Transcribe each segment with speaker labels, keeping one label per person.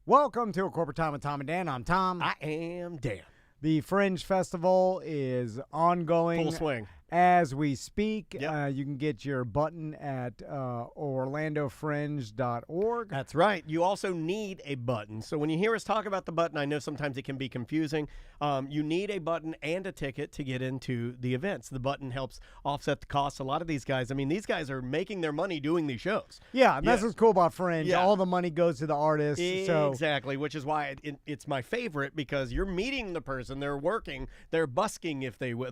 Speaker 1: Welcome to A Corporate Time with Tom and Dan. I'm Tom.
Speaker 2: I am Dan.
Speaker 1: The Fringe Festival is ongoing.
Speaker 2: Full swing.
Speaker 1: As we speak.
Speaker 2: Yep.
Speaker 1: You can get your button at orlandofringe.org.
Speaker 2: That's right. You also need a button. So when you hear us talk about the button, I know sometimes it can be confusing. You need a button and a ticket to get into the events. The button helps offset the costs. A lot of these guys, these guys are making their money doing these shows.
Speaker 1: Yeah, and that's what's cool about Fringe.
Speaker 2: Yeah.
Speaker 1: All the money goes to the artists.
Speaker 2: Exactly, which is why it's my favorite, because you're meeting the person. They're working. They're busking if they will.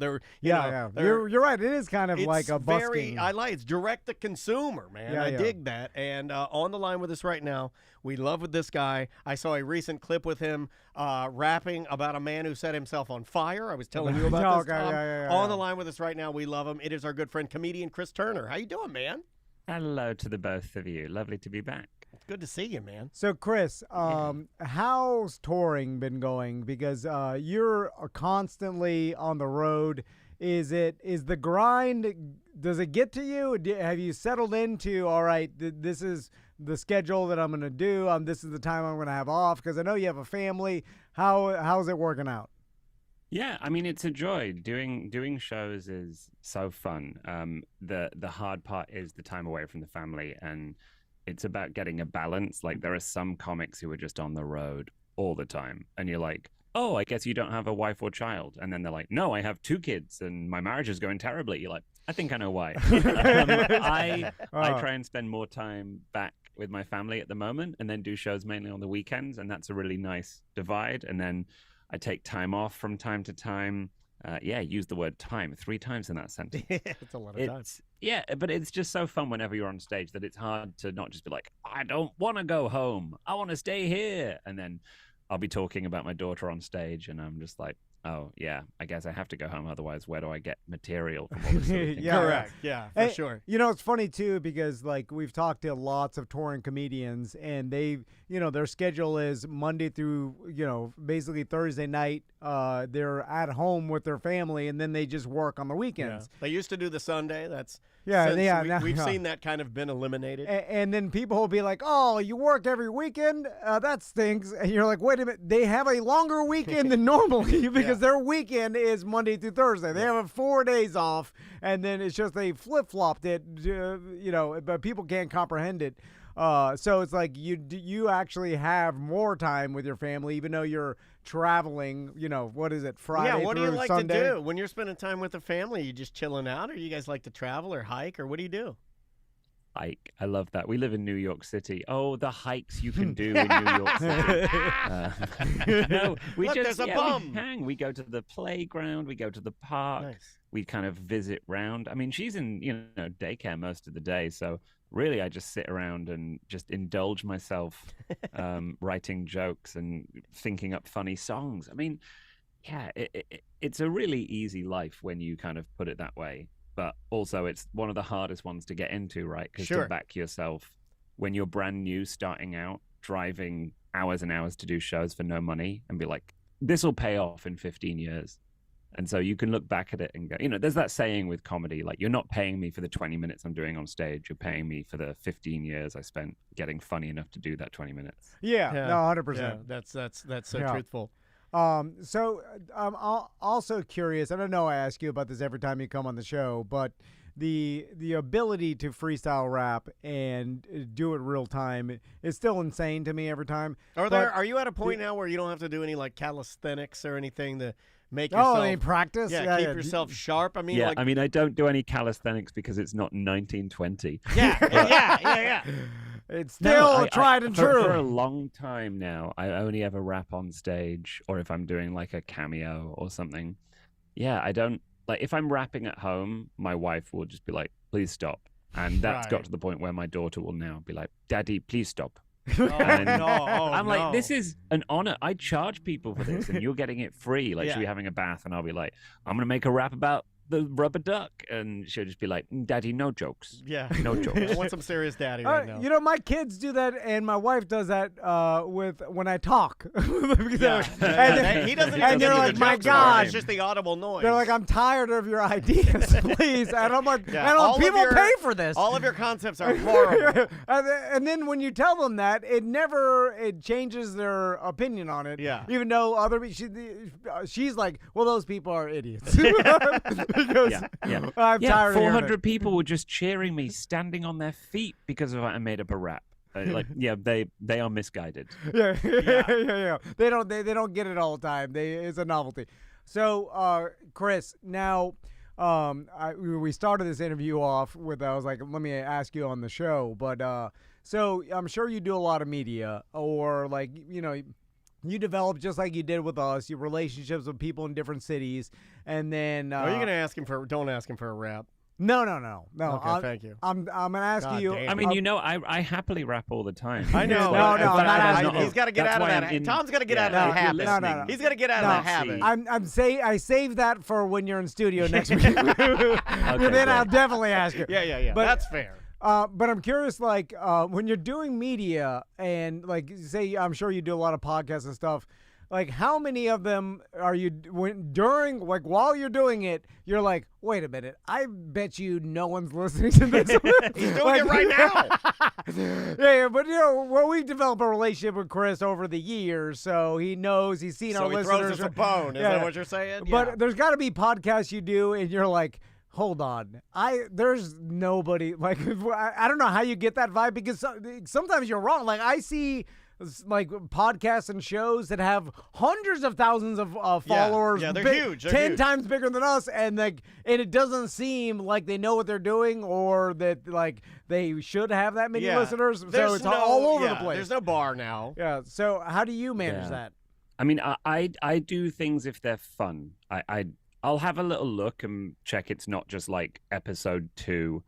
Speaker 1: You're right. It is kind of like a busking.
Speaker 2: It's direct to consumer, man. I dig that. And on the line with us right now, we love with this guy. I saw a recent clip with him rapping about a man who set himself on fire. I was telling you about this, Tom. On the line with us right now, we love him. It is our good friend, comedian Chris Turner. How you doing, man?
Speaker 3: Hello to the both of you. Lovely to be back.
Speaker 2: It's good to see you, man.
Speaker 1: So, Chris, how's touring been going? Because you're constantly on the road. Is the grind, does it get to you? Have you settled into, all right, this is the schedule that I'm going to do. This is the time I'm going to have off? Because I know you have a family. How's it working out?
Speaker 3: Yeah, it's a joy. Doing shows is so fun. The hard part is the time away from the family, and it's about getting a balance. Like, there are some comics who are just on the road all the time, and you're like, oh, I guess you don't have a wife or child. And then they're like, no, I have 2 kids and my marriage is going terribly. You're like, I think I know why. I try and spend more time back with my family at the moment, and then do shows mainly on the weekends. And that's a really nice divide. And then I take time off from time to time. Use the word time 3 times in that sentence.
Speaker 2: It's a lot of time.
Speaker 3: Yeah, but it's just so fun whenever you're on stage that it's hard to not just be like, I don't want to go home. I want to stay here. And then I'll be talking about my daughter on stage, and I'm just like, oh, yeah, I guess I have to go home. Otherwise, where do I get material from all this sort of thing?
Speaker 2: Correct. Yeah, for sure.
Speaker 1: It's funny, too, because, we've talked to lots of touring comedians, and they, their schedule is Monday through, basically Thursday night. They're at home with their family, and then they just work on the weekends.
Speaker 2: Yeah. They used to do the Sunday. We've seen that kind of been eliminated.
Speaker 1: And then people will be like, oh, you work every weekend? That stinks. And you're like, wait a minute. They have a longer weekend than normally because their weekend is Monday through Thursday. They have 4 days off, and then it's just they flip-flopped it, but people can't comprehend it. So it's like you actually have more time with your family, even though you're traveling, what is it, Friday through Sunday?
Speaker 2: Yeah, what do you like to do when you're spending time with the family? You just chilling out, or you guys like to travel or hike, or what do you do?
Speaker 3: Hike. I love that. We live in New York City. Oh, the hikes you can do in New York City.
Speaker 2: There's a bum.
Speaker 3: We hang. We go to the playground. We go to the park.
Speaker 2: Nice.
Speaker 3: We kind of visit round. She's in daycare most of the day, so really I just sit around and just indulge myself, writing jokes and thinking up funny songs. It's a really easy life when you kind of put it that way. But also, it's one of the hardest ones to get into, right? Because to back yourself, when you're brand new, starting out, driving hours and hours to do shows for no money and be like, this will pay off in 15 years. And so you can look back at it and go, there's that saying with comedy, like, you're not paying me for the 20 minutes I'm doing on stage. You're paying me for the 15 years I spent getting funny enough to do that 20 minutes.
Speaker 1: Yeah. No, 100%.
Speaker 2: Yeah, that's so truthful.
Speaker 1: So I'm also curious, and I know I ask you about this every time you come on the show, but the ability to freestyle rap and do it real time is still insane to me every time.
Speaker 2: Are you at a point now where you don't have to do any calisthenics or anything to make yourself
Speaker 1: practice?
Speaker 2: Keep yourself sharp?
Speaker 3: I don't do any calisthenics because it's not 1920.
Speaker 2: Yeah.
Speaker 1: It's still tried and true.
Speaker 3: For a long time now, I only ever rap on stage, or if I'm doing like a cameo or something. Yeah, I don't, if I'm rapping at home, my wife will just be like, please stop. And that's got to the point where my daughter will now be like, Daddy, please stop. I'm like, this is an honor. I charge people for this, and you're getting it free. She'll be having a bath, and I'll be like, I'm going to make a rap about the rubber duck, and she'll just be like, Daddy, no jokes.
Speaker 2: Yeah.
Speaker 3: No jokes.
Speaker 2: I want some serious daddy right now.
Speaker 1: You know, my kids do that, and my wife does that with when I talk. He doesn't
Speaker 2: and
Speaker 1: they're
Speaker 2: do
Speaker 1: like,
Speaker 2: the
Speaker 1: my
Speaker 2: jokes
Speaker 1: gosh.
Speaker 2: part. It's just the audible noise.
Speaker 1: They're like, I'm tired of your ideas, please. I don't want
Speaker 2: all
Speaker 1: people
Speaker 2: of your,
Speaker 1: pay for this.
Speaker 2: All of your concepts are horrible.
Speaker 1: And then when you tell them that, it changes their opinion on it.
Speaker 2: Yeah.
Speaker 1: Even though she's like, well, those people are idiots. Because I'm tired of hearing
Speaker 3: 400 people were just cheering me, standing on their feet because of I made up a rap. They are misguided.
Speaker 1: Yeah. They don't get it all the time. It's a novelty. So, Chris, now we started this interview off with I was like, let me ask you on the show, but so I'm sure you do a lot of media, or like you develop just like you did with us, your relationships with people in different cities, and then
Speaker 2: are you gonna ask him for? Don't ask him for a rap.
Speaker 1: No.
Speaker 2: Okay, thank you.
Speaker 1: I'm gonna ask you.
Speaker 2: Damn.
Speaker 3: I mean, I happily rap all the time.
Speaker 2: I know.
Speaker 1: No, I'm not asking.
Speaker 2: He's got to get out of that. Tom's got to get out of that habit.
Speaker 1: No.
Speaker 2: He's got to get out of that habit.
Speaker 1: I save that for when you're in studio next week. Then I'll definitely ask you.
Speaker 2: Yeah. But that's fair.
Speaker 1: But I'm curious, like, when you're doing media and, like, say, I'm sure you do a lot of podcasts and stuff, like, how many of them are you, while you're doing it, you're like, wait a minute, I bet you no one's listening to this.
Speaker 2: He's doing it right now.
Speaker 1: Yeah, but, we've developed a relationship with Chris over the years, so he knows, he's seen our listeners.
Speaker 2: So he throws us a bone, is that what you're saying?
Speaker 1: But there's got to be podcasts you do, and you're like, hold on. There's nobody, like, I don't know how you get that vibe, because sometimes you're wrong. Like, I see, like, podcasts and shows that have hundreds of thousands of followers.
Speaker 2: Yeah, they're huge. They're
Speaker 1: 10
Speaker 2: huge.
Speaker 1: times bigger than us, and it doesn't seem like they know what they're doing, or that, like, they should have that many listeners. So it's all over the place.
Speaker 2: There's no bar now.
Speaker 1: Yeah. So how do you manage that?
Speaker 3: I mean, I do things if they're fun. I'll have a little look and check it's not just like episode 2,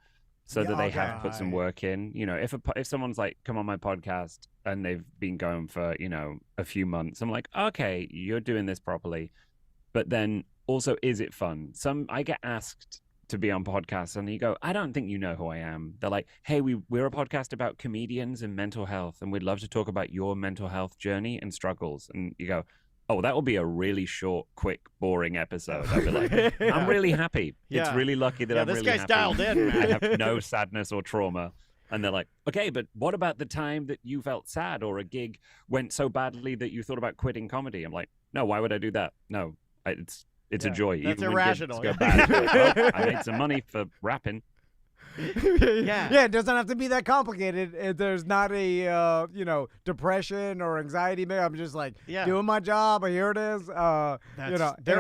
Speaker 3: so that they have put some work in. If someone's like, come on my podcast, and they've been going for, a few months, I'm like, okay, you're doing this properly. But then also, is it fun? I get asked to be on podcasts, and you go, I don't think you know who I am. They're like, hey, we're a podcast about comedians and mental health, and we'd love to talk about your mental health journey and struggles. And you go, oh, that will be a really short, quick, boring episode. I'll be like, I'm really happy.
Speaker 2: Yeah.
Speaker 3: It's really lucky that I'm
Speaker 2: this
Speaker 3: really
Speaker 2: guy's
Speaker 3: happy.
Speaker 2: dialed in, man.
Speaker 3: I have no sadness or trauma. And they're like, okay, but what about the time that you felt sad, or a gig went so badly that you thought about quitting comedy? I'm like, no, why would I do that? No, it's a joy.
Speaker 2: That's
Speaker 3: even
Speaker 2: irrational.
Speaker 3: When gigs go bad, like, well, I made some money for rapping.
Speaker 1: Yeah, it doesn't have to be that complicated. There's not a depression or anxiety. Maybe I'm just like doing my job. Here it is.
Speaker 2: There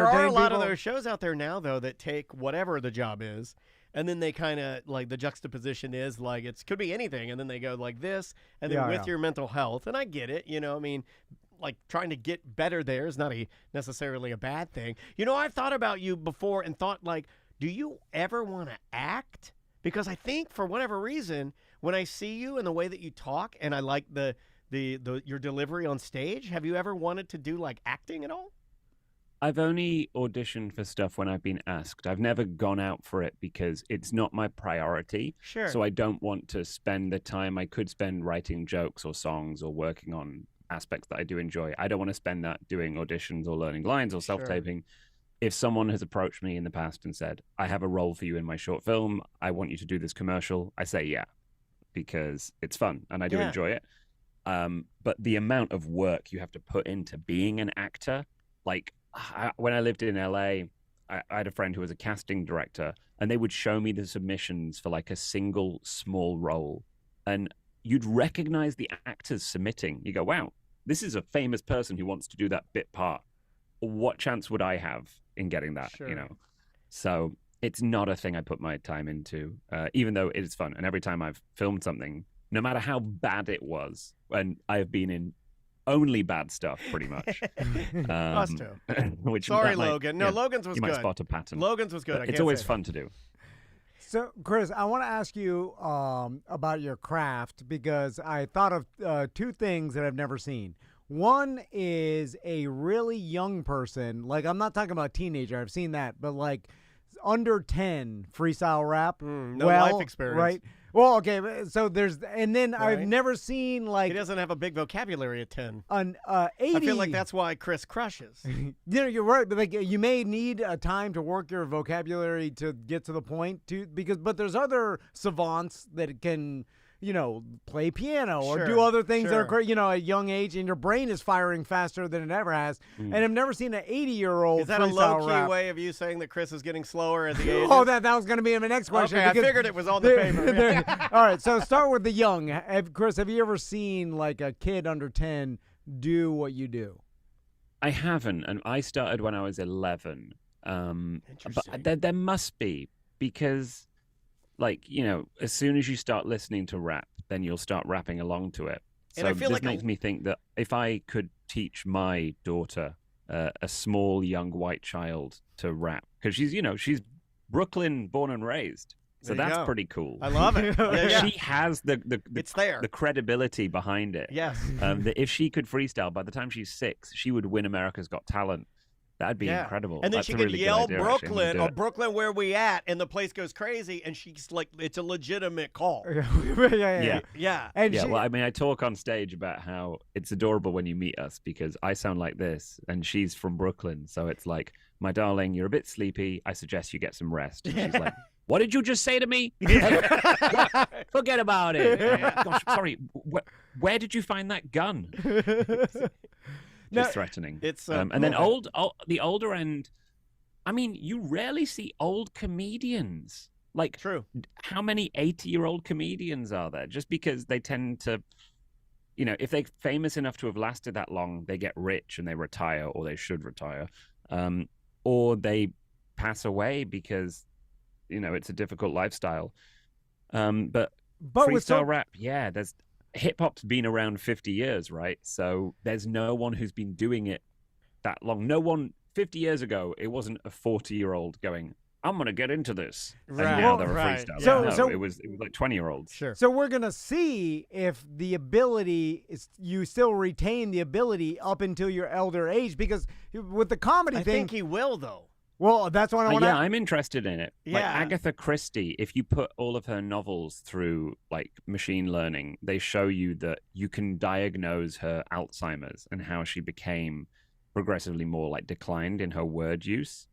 Speaker 2: are a lot of those shows out there now, though, that take whatever the job is, and then they kind of like the juxtaposition is like it could be anything, and then they go like this, and then with your mental health. And I get it. I mean, like trying to get better there is not necessarily a bad thing. I've thought about you before and thought like, do you ever want to act? Because I think for whatever reason, when I see you and the way that you talk, and I like your delivery on stage, have you ever wanted to do like acting at all?
Speaker 3: I've only auditioned for stuff when I've been asked. I've never gone out for it because it's not my priority.
Speaker 2: Sure.
Speaker 3: So I don't want to spend the time I could spend writing jokes or songs or working on aspects that I do enjoy. I don't want to spend that doing auditions or learning lines or self-taping. If someone has approached me in the past and said, I have a role for you in my short film, I want you to do this commercial, I say yeah, because it's fun and I do enjoy it. But the amount of work you have to put into being an actor, like when I lived in LA, I had a friend who was a casting director, and they would show me the submissions for like a single small role, and you'd recognize the actors submitting. You go, wow, this is a famous person who wants to do that bit part. What chance would I have in getting that, So it's not a thing I put my time into, even though it is fun. And every time I've filmed something, no matter how bad it was, and I have been in only bad stuff, pretty much.
Speaker 2: Us too.
Speaker 3: Sorry,
Speaker 2: Logan. No, Logan's was
Speaker 3: you
Speaker 2: good.
Speaker 3: You might spot a pattern.
Speaker 2: Logan's was good.
Speaker 3: It's always fun to do.
Speaker 1: So, Chris, I want to ask you about your craft, because I thought of 2 things that I've never seen. One is a really young person, like I'm not talking about teenager, I've seen that, but like under 10 freestyle rap.
Speaker 2: No life experience.
Speaker 1: Right? Well, okay, so and then
Speaker 2: Right.
Speaker 1: I've never seen
Speaker 2: He doesn't have a big vocabulary at 10.
Speaker 1: an 80.
Speaker 2: I feel like that's why Chris crushes.
Speaker 1: You're right, but like you may need a time to work your vocabulary to get to the point but there's other savants that can, play piano or do other things that are great, at a young age, and your brain is firing faster than it ever has. And I've never seen an 80-year-old
Speaker 2: Is that a
Speaker 1: freestyle
Speaker 2: low-key
Speaker 1: rap.
Speaker 2: way of you saying that Chris is getting slower as he ages?
Speaker 1: Oh, that was going to be my next question.
Speaker 2: Okay, I figured it was on the paper.
Speaker 1: All right, so start with the young. Chris, have you ever seen like a kid under 10 do what you do?
Speaker 3: I haven't, and I started when I was 11.
Speaker 2: Interesting.
Speaker 3: But there must be, because, as soon as you start listening to rap, then you'll start rapping along to it. So
Speaker 2: And I feel
Speaker 3: this
Speaker 2: like
Speaker 3: makes me think that if I could teach my daughter, a small young white child, to rap, because she's Brooklyn born and raised, so
Speaker 2: There you
Speaker 3: that's
Speaker 2: go.
Speaker 3: pretty cool.
Speaker 2: I love it. Yeah.
Speaker 3: She has
Speaker 2: It's there.
Speaker 3: the credibility behind it.
Speaker 2: Yes.
Speaker 3: That if she could freestyle, by the time she's 6, she would win America's Got Talent. That'd be incredible.
Speaker 2: And then
Speaker 3: That's
Speaker 2: she
Speaker 3: a
Speaker 2: could
Speaker 3: really good
Speaker 2: yell
Speaker 3: idea, actually. I'm gonna
Speaker 2: Brooklyn
Speaker 3: do
Speaker 2: or
Speaker 3: it.
Speaker 2: Brooklyn, where we at? And the place goes crazy, and she's like, it's a legitimate call.
Speaker 1: Yeah.
Speaker 2: Yeah.
Speaker 1: And
Speaker 3: Yeah, well, I mean, I talk on stage about how it's adorable when you meet us because I sound like this, and she's from Brooklyn, so it's like, my darling, you're a bit sleepy. I suggest you get some rest. And she's like, what did you just say to me? What? Forget about it. Gosh, sorry. Where did you find that gun? Just threatening.
Speaker 2: It's
Speaker 3: and then the older end. I mean, you rarely see old comedians. Like,
Speaker 2: True.
Speaker 3: How many 80-year-old comedians are there? Just because they tend to, if they're famous enough to have lasted that long, they get rich and they retire, or they should retire, or they pass away because, it's a difficult lifestyle. But freestyle rap, there's hip hop's been around 50 years, right? So there's no one who's been doing it that long. No one 50 years ago, it wasn't a 40-year-old going, I'm going to get into this.
Speaker 2: Right.
Speaker 3: And now they're a
Speaker 2: Right.
Speaker 3: freestyler.
Speaker 1: So
Speaker 3: it was like 20-year-olds.
Speaker 2: Sure.
Speaker 1: So we're going to see if the ability is, you still retain the ability up until your elder age, because with the comedy
Speaker 2: I
Speaker 1: thing.
Speaker 2: think he will, though.
Speaker 1: Well, that's what I want to.
Speaker 3: Yeah, I'm interested in it. Like
Speaker 2: Yeah.
Speaker 3: Agatha Christie, if you put all of her novels through like machine learning, they show you that you can diagnose her Alzheimer's and how she became progressively more like declined in her word use.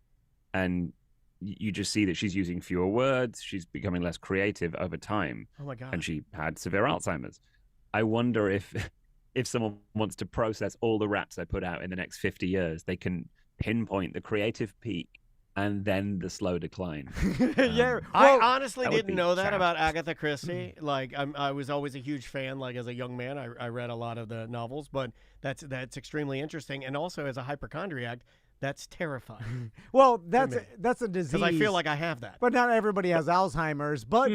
Speaker 3: And you just see that she's using fewer words, she's becoming less creative over time,
Speaker 2: Oh, my God.
Speaker 3: and she had severe Alzheimer's. I wonder if someone wants to process all the raps I put out in the next 50 years, they can pinpoint the creative peak and then the slow decline.
Speaker 1: Yeah.
Speaker 2: I
Speaker 1: Well,
Speaker 2: honestly
Speaker 3: that would
Speaker 2: didn't
Speaker 3: be
Speaker 2: know that
Speaker 3: sad.
Speaker 2: about Agatha Christie. Like, I was always a huge fan. Like, as a young man, I read a lot of the novels, but that's extremely interesting. And also, as a hypochondriac, that's terrifying
Speaker 1: well,
Speaker 2: me.
Speaker 1: that's a disease.
Speaker 2: because I feel like I have that.
Speaker 1: But not everybody has Alzheimer's. But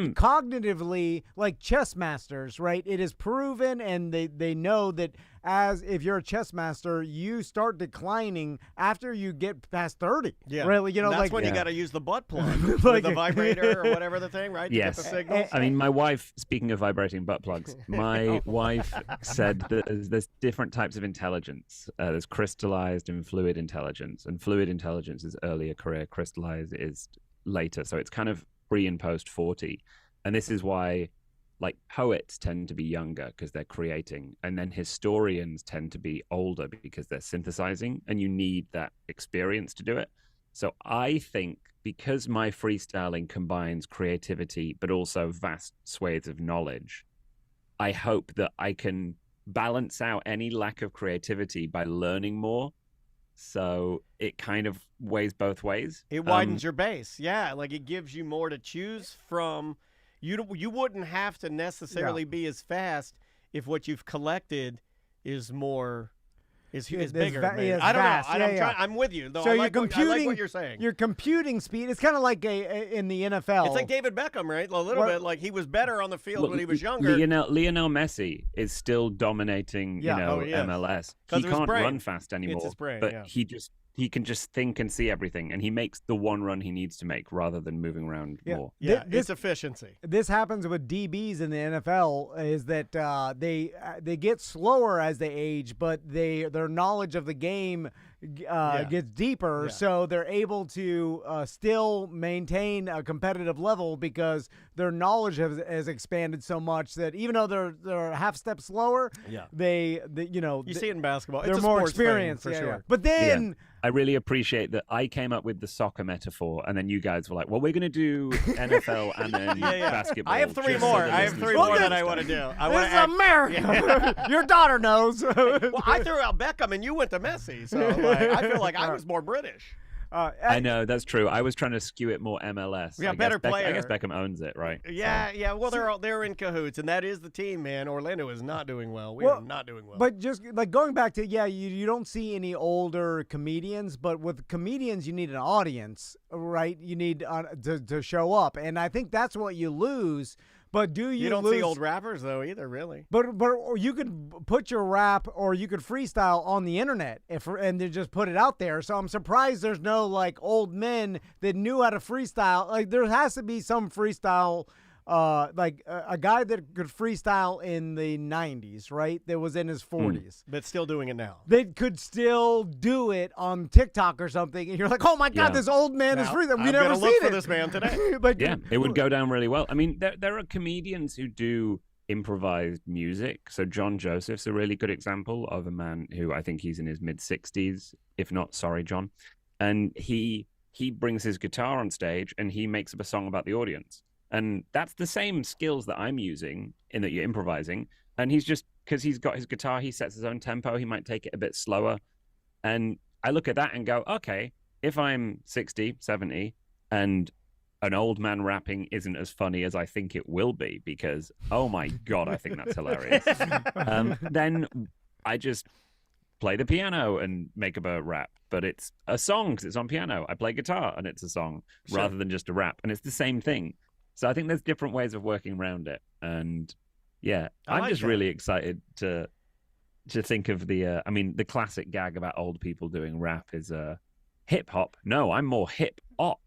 Speaker 1: cognitively, like chess masters, right? It is proven, and they know that if you're a chess master, you start declining after you get past 30.
Speaker 2: Yeah,
Speaker 1: Really,
Speaker 2: that's
Speaker 1: like
Speaker 2: when you got to use the butt plug,
Speaker 1: Like-
Speaker 2: with the vibrator or whatever the thing, right? To
Speaker 3: Yes.
Speaker 2: get the signals.
Speaker 3: I mean, my wife, speaking of vibrating butt plugs, my wife said that there's different types of intelligence. There's crystallized and fluid intelligence. And fluid intelligence is earlier career, crystallized is later. So it's kind of pre and post 40. And this is why, like, poets tend to be younger because they're creating. And then historians tend to be older because they're synthesizing. And you need that experience to do it. So I think because my freestyling combines creativity, but also vast swathes of knowledge, I hope that I can balance out any lack of creativity by learning more. So it kind of weighs both ways.
Speaker 2: It widens your base. Yeah, like it gives you more to choose from. You wouldn't have to necessarily be as fast if what you've collected is more is bigger. Maybe. I don't
Speaker 1: vast.
Speaker 2: know.
Speaker 1: Yeah.
Speaker 2: I'm with you. Though.
Speaker 1: So
Speaker 2: I
Speaker 1: you're
Speaker 2: like what
Speaker 1: computing.
Speaker 2: you're saying.
Speaker 1: Your computing speed. It's kind of like in the NFL.
Speaker 2: It's like David Beckham, right? A little bit. Like he was better on the field when he was younger.
Speaker 3: Lionel Messi is still dominating, MLS.
Speaker 2: 'Cause
Speaker 3: He
Speaker 2: of his
Speaker 3: can't
Speaker 2: brain.
Speaker 3: run fast anymore.
Speaker 2: It's his brain,
Speaker 3: but
Speaker 2: yeah.
Speaker 3: he can just think and see everything, and he makes the one run he needs to make rather than moving around more.
Speaker 2: Yeah,
Speaker 1: This-
Speaker 2: it's efficiency.
Speaker 1: This happens with DBs in the NFL is that they get slower as they age, but their knowledge of the game gets deeper, so they're able to still maintain a competitive level because their knowledge has expanded so much that even though they're a half step slower, they you
Speaker 2: see it in basketball.
Speaker 1: They're
Speaker 2: it's a
Speaker 1: more
Speaker 2: sports
Speaker 1: experienced
Speaker 2: thing, for sure.
Speaker 1: But then
Speaker 3: I really appreciate that I came up with the soccer metaphor, and then you guys were like, well, we're going to do NFL and then basketball.
Speaker 2: I have three more. That I want to do.
Speaker 1: This is America. Your daughter knows.
Speaker 2: Well, I threw out Beckham, and you went to Messi, so I feel like I was more British.
Speaker 3: I know, that's true. I was trying to skew it more MLS.
Speaker 2: Yeah, better player.
Speaker 3: I guess Beckham owns it, right?
Speaker 2: Yeah. Well, they're in cahoots, and that is the team, man. Orlando is not doing well. We are not doing well.
Speaker 1: But just like going back to you don't see any older comedians, but with comedians you need an audience, right? You need to show up, and I think that's what you lose. But you
Speaker 2: don't see old rappers though either, really.
Speaker 1: But you could put your rap or you could freestyle on the internet and then just put it out there. So I'm surprised there's no like old men that knew how to freestyle. Like there has to be some freestyle. Like a guy that could freestyle in the 90s, right? That was in his 40s.
Speaker 2: But still doing it now.
Speaker 1: They could still do it on TikTok or something. And you're like, oh my God, this old man is freestyling. We never seen it.
Speaker 2: For this man today.
Speaker 1: But
Speaker 3: it would go down really well. I mean, there are comedians who do improvised music. So John Joseph's a really good example of a man who I think he's in his mid-60s, if not, sorry, John. And he brings his guitar on stage and he makes up a song about the audience. And that's the same skills that I'm using in that you're improvising. And he's just, because he's got his guitar, he sets his own tempo. He might take it a bit slower. And I look at that and go, okay, if I'm 60, 70, and an old man rapping isn't as funny as I think it will be, because, oh my God, I think that's hilarious. Then I just play the piano and make up a rap. But it's a song because it's on piano. I play guitar and it's a song rather than just a rap. And it's the same thing. So I think there's different ways of working around it, and I'm just really excited to think of the. The classic gag about old people doing rap is hip hop. No, I'm more hip hop.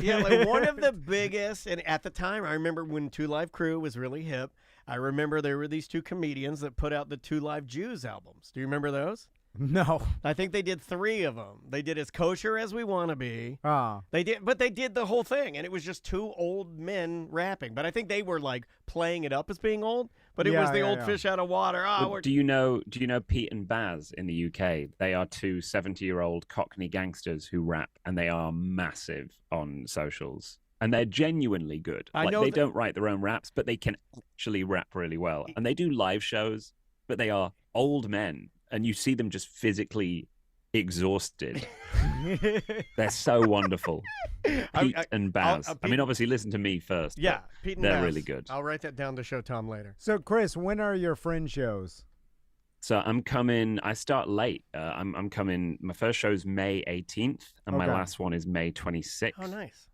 Speaker 2: Yeah, like one of the biggest, and at the time, I remember when Two Live Crew was really hip. I remember there were these two comedians that put out the Two Live Jews albums. Do you remember those?
Speaker 1: No.
Speaker 2: I think they did 3 of them. They did As Kosher As We Wanna Be.
Speaker 1: Oh.
Speaker 2: They did the whole thing, and it was just 2 old men rapping. But I think they were like playing it up as being old, but it was the old fish out of water.
Speaker 3: Do you know Pete and Baz in the UK? They are 2 70-year-old Cockney gangsters who rap, and they are massive on socials. And they're genuinely good. They don't write their own raps, but they can actually rap really well. And they do live shows, but they are old men. And you see them just physically exhausted. They're so wonderful. Pete and Baz. Obviously, listen to me first.
Speaker 2: Yeah, Pete and
Speaker 3: they're
Speaker 2: Baz.
Speaker 3: really good.
Speaker 2: I'll write that down to show Tom later.
Speaker 1: So, Chris, when are your Fringe shows?
Speaker 3: So I'm coming. I start late. I'm coming. My first show's May 18th, and my last one is May 26th.
Speaker 2: Oh, nice.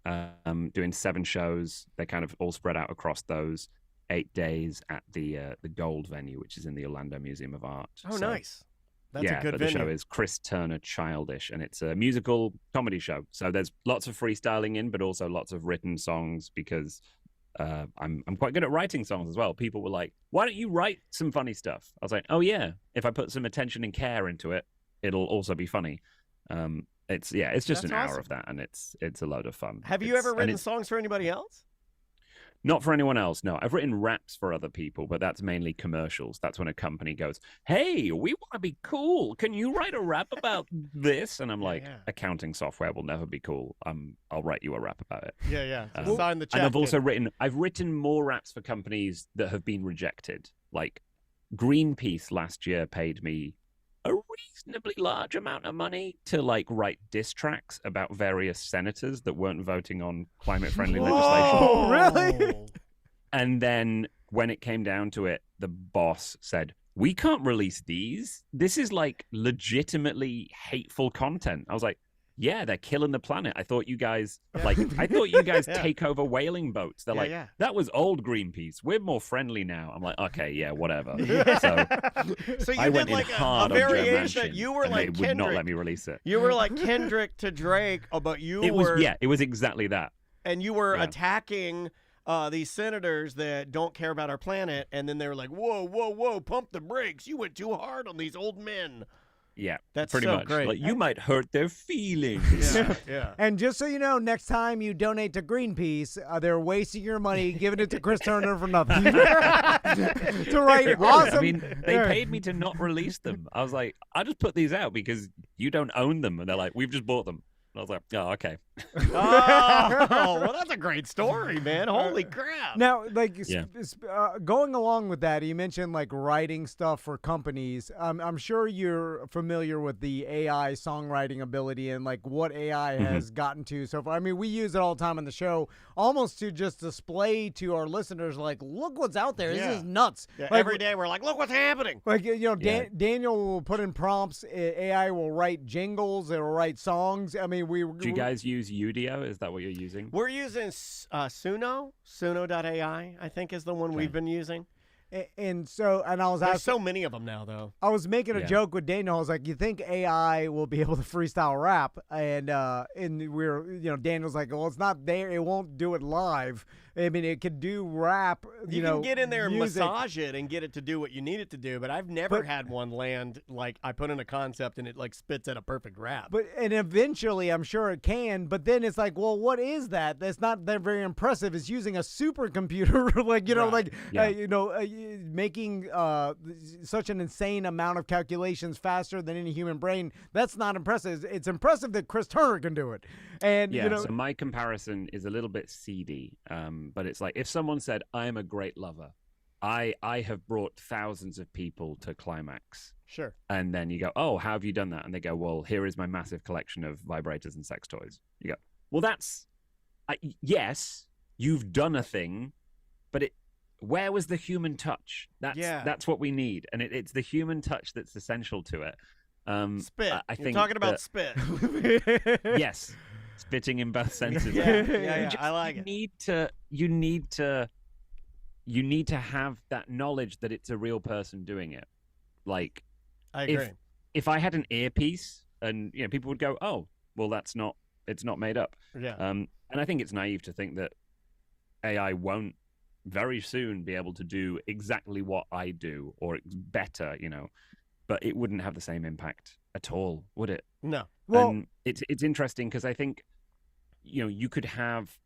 Speaker 3: I'm doing 7 shows. They're kind of all spread out across those 8 days at the Gold venue, which is in the Orlando Museum of Art.
Speaker 2: Oh, nice. That's a good venue.
Speaker 3: The show is Chris Turner Childish, and it's a musical comedy show. So there's lots of freestyling in, but also lots of written songs because I'm quite good at writing songs as well. People were like, "Why don't you write some funny stuff?" I was like, "Oh yeah, if I put some attention and care into it, it'll also be funny." It's just an hour of that, and it's a load of fun.
Speaker 2: Have you ever written songs for anybody else?
Speaker 3: Not for anyone else, no. I've written raps for other people, but that's mainly commercials. That's when a company goes, "Hey, we want to be cool. Can you write a rap about this?" And I'm like, accounting software will never be cool. I'll write you a rap about it.
Speaker 2: Yeah. Sign the check.
Speaker 3: And I've written more raps for companies that have been rejected. Like Greenpeace last year paid me a reasonably large amount of money to write diss tracks about various senators that weren't voting on climate-friendly legislation.
Speaker 1: Oh, really?
Speaker 3: And then when it came down to it, the boss said, "We can't release these. This is legitimately hateful content." I was like, "Yeah, they're killing the planet. I thought you guys take over whaling boats." They're like, "That was old Greenpeace. We're more friendly now." I'm like, "Okay, yeah, whatever." So
Speaker 2: you
Speaker 3: I went
Speaker 2: did
Speaker 3: in hard
Speaker 2: a
Speaker 3: on
Speaker 2: variation. You were like
Speaker 3: Kendrick. They would not let me release it.
Speaker 2: You were like Kendrick to Drake, but
Speaker 3: it was exactly that.
Speaker 2: And you were attacking these senators that don't care about our planet, and then they were like, whoa, pump the brakes. You went too hard on these old men.
Speaker 3: Yeah,
Speaker 2: That's
Speaker 3: pretty
Speaker 2: so
Speaker 3: much.
Speaker 2: great.
Speaker 3: Like, you might hurt their feelings.
Speaker 2: Yeah.
Speaker 1: And just so you know, next time you donate to Greenpeace, they're wasting your money giving it to Chris Turner for nothing. To write awesome.
Speaker 3: I mean, they paid me to not release them. I was like, I'll just put these out because you don't own them. And they're like, we've just bought them. And I was like, oh, okay.
Speaker 2: Oh, well, that's a great story, man. Holy crap.
Speaker 1: Now, like,
Speaker 3: Yeah.
Speaker 1: going along with that, you mentioned like writing stuff for companies. I'm sure you're familiar with the AI songwriting ability and like what AI has gotten to so far. I mean, we use it all the time on the show, almost to just display to our listeners, like, look what's out there. This is nuts.
Speaker 2: Yeah,
Speaker 1: Like,
Speaker 2: every day we're like, look what's happening.
Speaker 1: Like, Daniel will put in prompts. AI will write jingles. It will write songs. I mean,
Speaker 3: Do you guys use Udio? Is that what you're using?
Speaker 2: We're using Suno.ai, I think is the one we've been using.
Speaker 1: And I was
Speaker 2: There's
Speaker 1: asking.
Speaker 2: so many of them now, though.
Speaker 1: I was making a
Speaker 3: Yeah.
Speaker 1: joke with Daniel. I was like, "You think AI will be able to freestyle rap?" And Daniel's like, "Well, it's not there. It won't do it live. I mean, it could do rap.
Speaker 2: You can get in there and
Speaker 1: music.
Speaker 2: massage it and get it to do what you need it to do, but I've never had one land like I put in a concept and it like spits out a perfect rap.
Speaker 1: And eventually, I'm sure it can. But then it's like, well, what is that? That's not that very impressive. It's using a supercomputer, making such an insane amount of calculations faster than any human brain. That's not impressive. It's impressive that Chris Turner can do it. And
Speaker 3: So my comparison is a little bit seedy, but it's like if someone said, "I'm a great lover," I have brought thousands of people to climax.
Speaker 2: Sure.
Speaker 3: And then you go, "Oh, how have you done that?" And they go, "Well, here is my massive collection of vibrators and sex toys." You go, "Well, yes, you've done a thing, but where was the human touch? That's what we need, and it's the human touch that's essential to it."
Speaker 2: Spit.
Speaker 3: I
Speaker 2: You're
Speaker 3: think
Speaker 2: talking about spit.
Speaker 3: yes, spitting in both senses.
Speaker 2: Yeah, I like it.
Speaker 3: You need to have that knowledge that it's a real person doing it. Like,
Speaker 2: I agree.
Speaker 3: If I had an earpiece, and people would go, "Oh, well, it's not made up."
Speaker 2: Yeah.
Speaker 3: And I think it's naive to think that AI won't very soon be able to do exactly what I do or better, but it wouldn't have the same impact at all, would it?
Speaker 2: No.
Speaker 1: Well,
Speaker 3: and it's interesting because I think, you could have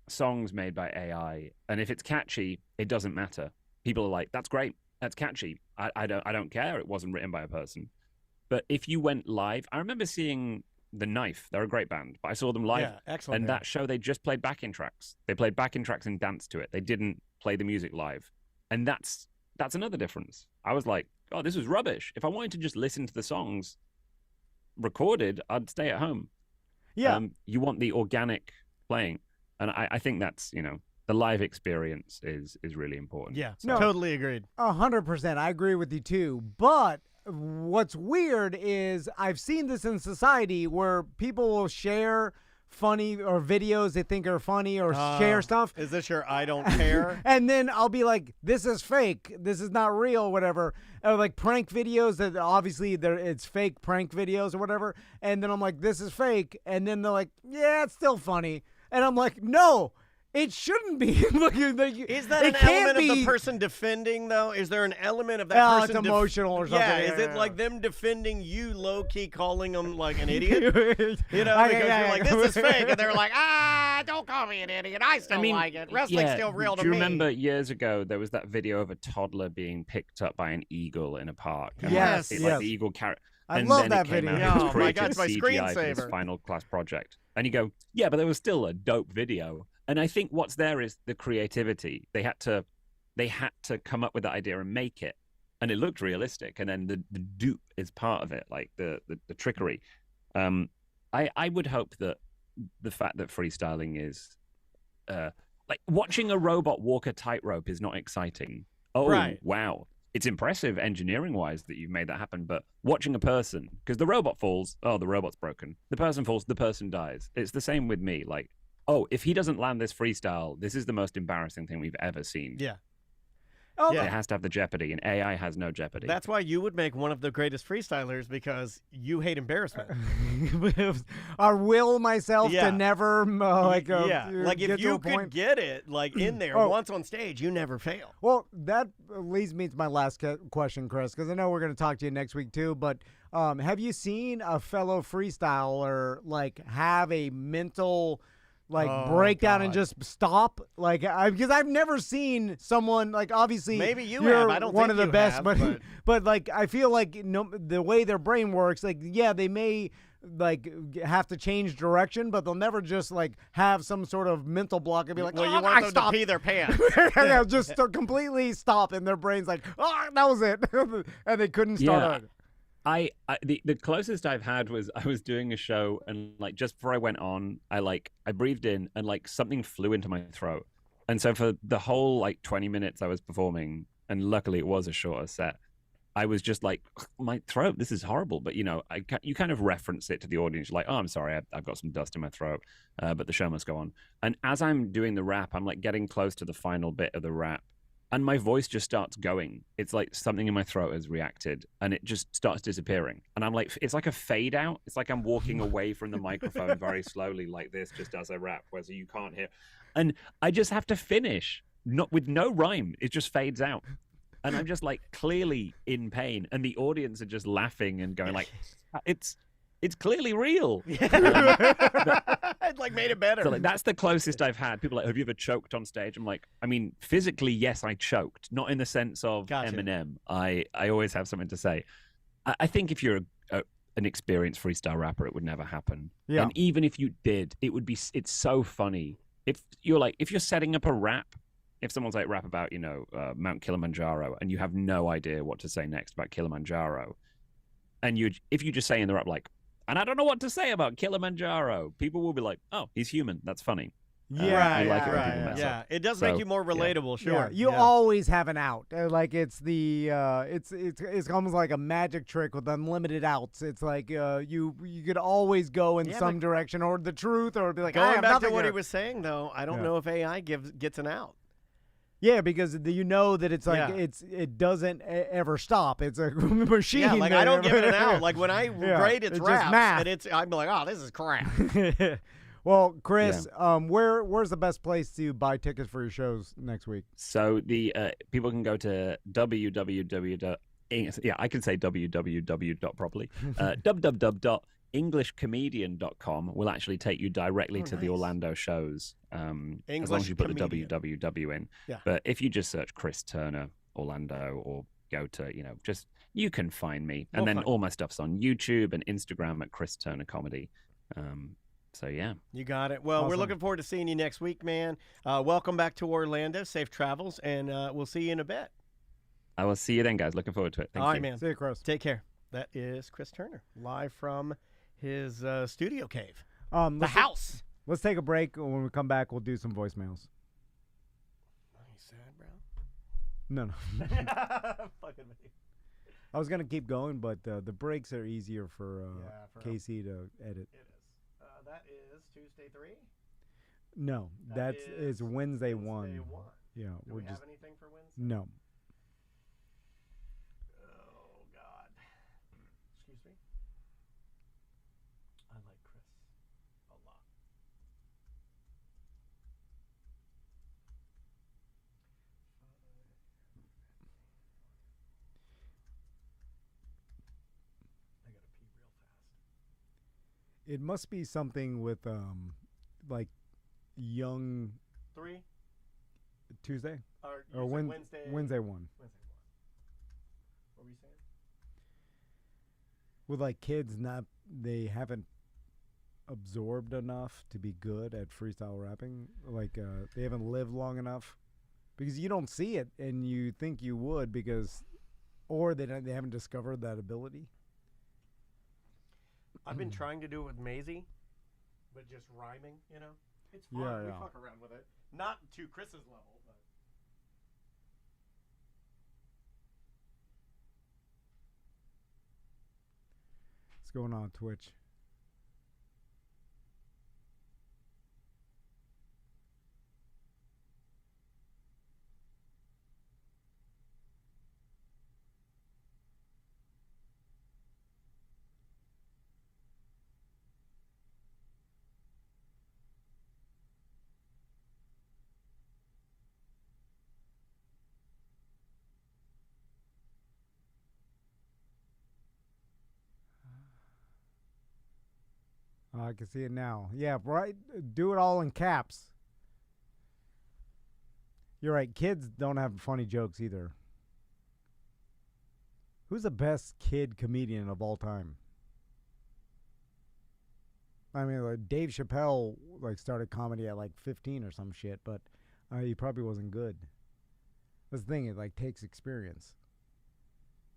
Speaker 3: songs made by AI, and if it's catchy, it doesn't matter. People are like, "That's great, that's catchy. I don't care. It wasn't written by a person." But if you went live, I remember seeing The Knife. They're a great band, but I saw them live.
Speaker 2: Yeah, excellent.
Speaker 3: And that show, they just played backing tracks. They played backing tracks and danced to it. They didn't play the music live, and that's another difference. I was like, "Oh, this was rubbish." If I wanted to just listen to the songs recorded, I'd stay at home.
Speaker 1: Yeah.
Speaker 3: You want the organic playing, and I think that's the live experience is really important.
Speaker 2: Yeah,
Speaker 3: So-
Speaker 2: totally agreed.
Speaker 1: 100%. I agree with you too. But what's weird is I've seen this in society where people will share funny or videos they think are funny or share stuff.
Speaker 2: Is this your I don't care?
Speaker 1: And then I'll be like, "This is fake. This is not real," whatever. Or like prank videos that obviously it's fake prank videos or whatever. And then I'm like, "This is fake." And then they're like, "Yeah, it's still funny." And I'm like, "No, it shouldn't be."
Speaker 2: Is that an element of the person defending, though? Is there an element of that person?
Speaker 1: It's emotional or something.
Speaker 2: Yeah, is it like them defending you low-key, calling them like an idiot? Because you're like, "This is fake," and they're like, don't call me an idiot. I still like it. Wrestling's still real to me.
Speaker 3: Do you remember years ago there was that video of a toddler being picked up by an eagle in a park? And
Speaker 1: Yes,
Speaker 3: like
Speaker 1: yes.
Speaker 3: the eagle carrot.
Speaker 1: I
Speaker 3: And
Speaker 1: love
Speaker 3: then
Speaker 1: that
Speaker 3: it came
Speaker 1: video.
Speaker 3: out, it was
Speaker 2: Oh my
Speaker 3: created
Speaker 2: God, it's my
Speaker 3: CGI for this
Speaker 2: screensaver.
Speaker 3: final class project. And you go, "Yeah, but there was still a dope video." And I think what's there is the creativity. They had to come up with that idea and make it, and it looked realistic. And then the dupe is part of it, like the trickery. I would hope that the fact that freestyling is like watching a robot walk a tightrope is not exciting. Oh,
Speaker 2: Right.
Speaker 3: wow. It's impressive engineering-wise that you've made that happen, but watching a person, because the robot falls, oh, the robot's broken. The person falls, the person dies. It's the same with me. Like, oh, if he doesn't land this freestyle, this is the most embarrassing thing we've ever seen.
Speaker 2: Yeah.
Speaker 1: Oh,
Speaker 2: Yeah.
Speaker 3: It has to have the jeopardy, and AI has no jeopardy.
Speaker 2: That's why you would make one of the greatest freestylers, because you hate embarrassment.
Speaker 1: I will myself
Speaker 2: Yeah.
Speaker 1: to never
Speaker 2: Like
Speaker 1: get
Speaker 2: if
Speaker 1: to
Speaker 2: you
Speaker 1: a point.
Speaker 2: could get it like in there
Speaker 1: Oh.
Speaker 2: once on stage, you never fail.
Speaker 1: Well, that leads me to my last question, Chris, because I know we're going to talk to you next week too. But Have you seen a fellow freestyler like have a mental breakdown and just stop? Like, because I've never seen someone like, obviously
Speaker 2: maybe you're
Speaker 1: have.
Speaker 2: I don't
Speaker 1: one
Speaker 2: think
Speaker 1: of the
Speaker 2: you
Speaker 1: best,
Speaker 2: have,
Speaker 1: but like I feel like the way their brain works, like they may like have to change direction, but they'll never just like have some sort of mental block and be like,
Speaker 2: well,
Speaker 1: oh,
Speaker 2: you want them
Speaker 1: stop.
Speaker 2: to pee their pants.
Speaker 1: They'll just completely stop, and their brain's like, oh, that was it, and they couldn't start on.
Speaker 3: The closest I've had was I was doing a show, and like just before I went on, I breathed in and like something flew into my throat. And so for the whole like 20 minutes I was performing, and luckily it was a shorter set, I was just like, my throat, this is horrible. But, you know, you kind of reference it to the audience. You're like, oh, I'm sorry, I've got some dust in my throat, but the show must go on. And as I'm doing the rap, I'm like getting close to the final bit of the rap, and my voice just starts going. It's like something in my throat has reacted, and it just starts disappearing. And I'm like, it's like a fade out. It's like I'm walking away from the microphone very slowly like this, just as I rap, where so you can't hear. And I just have to finish, not with no rhyme. It just fades out. And I'm just like clearly in pain, and the audience are just laughing and going like, it's clearly real.
Speaker 2: It like made it better.
Speaker 3: So like, that's the closest I've had. People are like, have you ever choked on stage? I'm like, I mean, physically, yes, I choked, not in the sense of Eminem. I always have something to say. I think if you're an experienced freestyle rapper, it would never happen.
Speaker 1: Yeah.
Speaker 3: And even if you did, it's so funny. If you're setting up a rap, if someone's like rap about, you know, Mount Kilimanjaro, and you have no idea what to say next about Kilimanjaro, and if you just say in the rap like, and I don't know what to say about Kilimanjaro, people will be like, oh, he's human. That's funny.
Speaker 1: Yeah,
Speaker 3: we like it when people mess up.
Speaker 2: It does make you more relatable, sure.
Speaker 1: Yeah, you always have an out. Like it's the it's almost like a magic trick with unlimited outs. It's like you could always go in some direction or the truth, or be like,
Speaker 2: going back to what he was saying though, I don't know if AI gets an out.
Speaker 1: Yeah, because you know that it's like it doesn't ever stop. It's a machine.
Speaker 2: Yeah, like I don't give it an out. Like when I grade its raps, and I'm like, oh, this is crap.
Speaker 1: Well, Chris, where's the best place to buy tickets for your shows next week?
Speaker 3: So the people can go to I can say properly. www.englishcomedian.com will actually take you directly to the Orlando shows. As long as you put the www in.
Speaker 1: Yeah.
Speaker 3: But if you just search Chris Turner Orlando, or go to, you can find me. And then all my stuff's on YouTube and Instagram at Chris Turner Comedy. So yeah.
Speaker 2: You got it. Well, we're looking forward to seeing you next week, man. Welcome back to Orlando. Safe travels, and we'll see you in a bit.
Speaker 3: I will see you then, guys. Looking forward to it. Thank you.
Speaker 2: All right, man.
Speaker 1: See you, Chris.
Speaker 2: Take care. That is Chris Turner, live from his studio cave.
Speaker 1: The
Speaker 2: house.
Speaker 1: Let's take a break. When we come back, we'll do some voicemails.
Speaker 2: Are you sad, bro?
Speaker 1: No.
Speaker 2: Fucking me.
Speaker 1: I was going to keep going, but the breaks are easier for Casey to edit.
Speaker 2: It is. That is Tuesday 3?
Speaker 1: No, that is Wednesday 1. Yeah,
Speaker 2: Do we have anything for Wednesday?
Speaker 1: No.
Speaker 2: Oh, God. Excuse me? I like Chris a lot. I gotta pee real fast.
Speaker 1: It must be something with like young
Speaker 2: 3?
Speaker 1: Tuesday
Speaker 2: or Wednesday?
Speaker 1: Wednesday 1.
Speaker 2: Wednesday 1. What were you saying?
Speaker 1: With like kids, they haven't absorbed enough to be good at freestyle rapping. Like they haven't lived long enough, because you don't see it and you think you would, or they haven't discovered that ability.
Speaker 2: I've been trying to do it with Maisie, but just rhyming, It's fun.
Speaker 1: Yeah,
Speaker 2: we fuck around with it. Not to Chris's level, but.
Speaker 1: What's going on Twitch? I can see it now. Yeah, right. Do it all in caps. You're right. Kids don't have funny jokes either. Who's the best kid comedian of all time? I mean, like Dave Chappelle started comedy at 15 or some shit, but he probably wasn't good. That's the thing. It takes experience.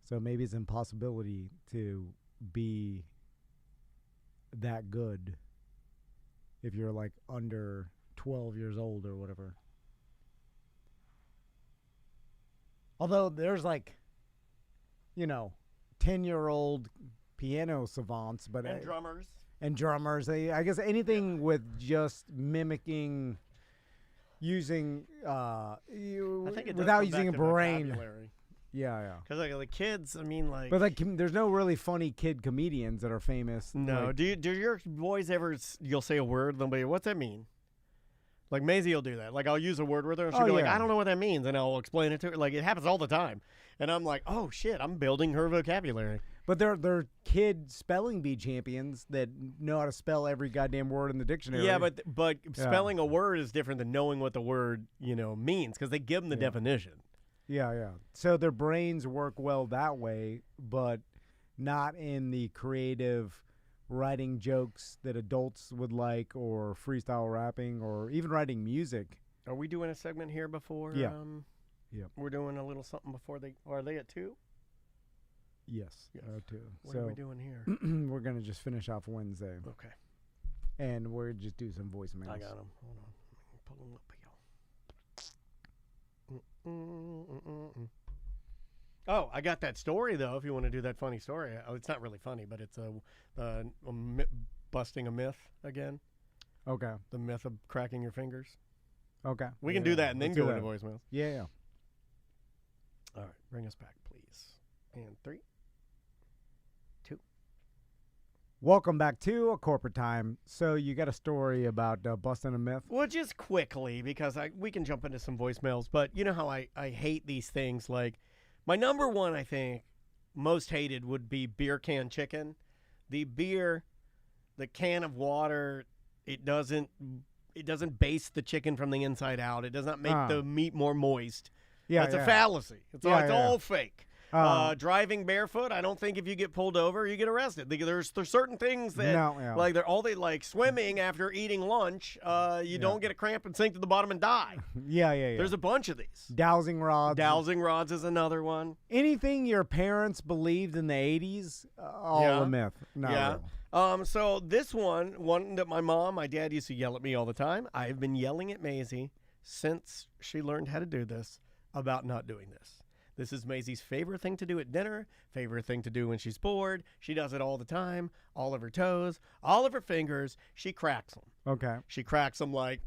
Speaker 1: So maybe it's an impossibility to be that good if you're under 12 years old or whatever. Although there's 10-year-old piano savants, but
Speaker 2: and
Speaker 1: drummers. I guess anything with just mimicking, using
Speaker 2: I think it does
Speaker 1: without
Speaker 2: come
Speaker 1: using a
Speaker 2: back to
Speaker 1: brain.
Speaker 2: vocabulary.
Speaker 1: Yeah.
Speaker 2: Because the kids, I mean,
Speaker 1: But there's no really funny kid comedians that are famous.
Speaker 2: No. Do your boys ever? You'll say a word, they'll be, what's that mean? Like Maisie will do that. I'll use a word with her, and she'll be like, I don't know what that means, and I'll explain it to her. It happens all the time, and I'm like, oh shit, I'm building her vocabulary.
Speaker 1: But they're kid spelling bee champions that know how to spell every goddamn word in the dictionary.
Speaker 2: Yeah, but spelling a word is different than knowing what the word means, because they give them the definition.
Speaker 1: Yeah. So their brains work well that way, but not in the creative writing jokes that adults would like, or freestyle rapping, or even writing music.
Speaker 2: Are we doing a segment here before?
Speaker 1: Yeah.
Speaker 2: We're doing a little something before are they at 2?
Speaker 1: Yes. 2.
Speaker 2: What are we doing here?
Speaker 1: We're going to just finish off Wednesday.
Speaker 2: Okay.
Speaker 1: And we're just do some voicemails.
Speaker 2: I got them. Hold on. Pull them up here. Oh, I got that story, though, if you want to do that funny story. Oh, it's not really funny, but it's busting a myth again.
Speaker 1: Okay.
Speaker 2: The myth of cracking your fingers.
Speaker 1: Okay.
Speaker 2: We can do that and then go into voicemails.
Speaker 1: Yeah.
Speaker 2: All right. Bring us back, please. And 3, 2.
Speaker 1: Welcome back to A Corporate Time. So you got a story about busting a myth?
Speaker 2: Well, just quickly, because we can jump into some voicemails, but you know how I hate these things. My number one, I think, most hated would be beer can chicken. The beer, the can of water, it doesn't baste the chicken from the inside out. It does not make the meat more moist.
Speaker 1: Yeah,
Speaker 2: It's a fallacy. It's all fake. Driving barefoot, I don't think if you get pulled over, you get arrested. There's certain things that, they're swimming after eating lunch, you don't get a cramp and sink to the bottom and die.
Speaker 1: Yeah.
Speaker 2: There's a bunch of these.
Speaker 1: Dowsing rods.
Speaker 2: Dowsing rods is another one.
Speaker 1: Anything your parents believed in the 80s, all a myth. Not real.
Speaker 2: So this one that my dad used to yell at me all the time. I've been yelling at Maisie since she learned how to do this about not doing this. This is Maisie's favorite thing to do at dinner, favorite thing to do when she's bored. She does it all the time. All of her toes, all of her fingers. She cracks them.
Speaker 1: Okay.
Speaker 2: She cracks them like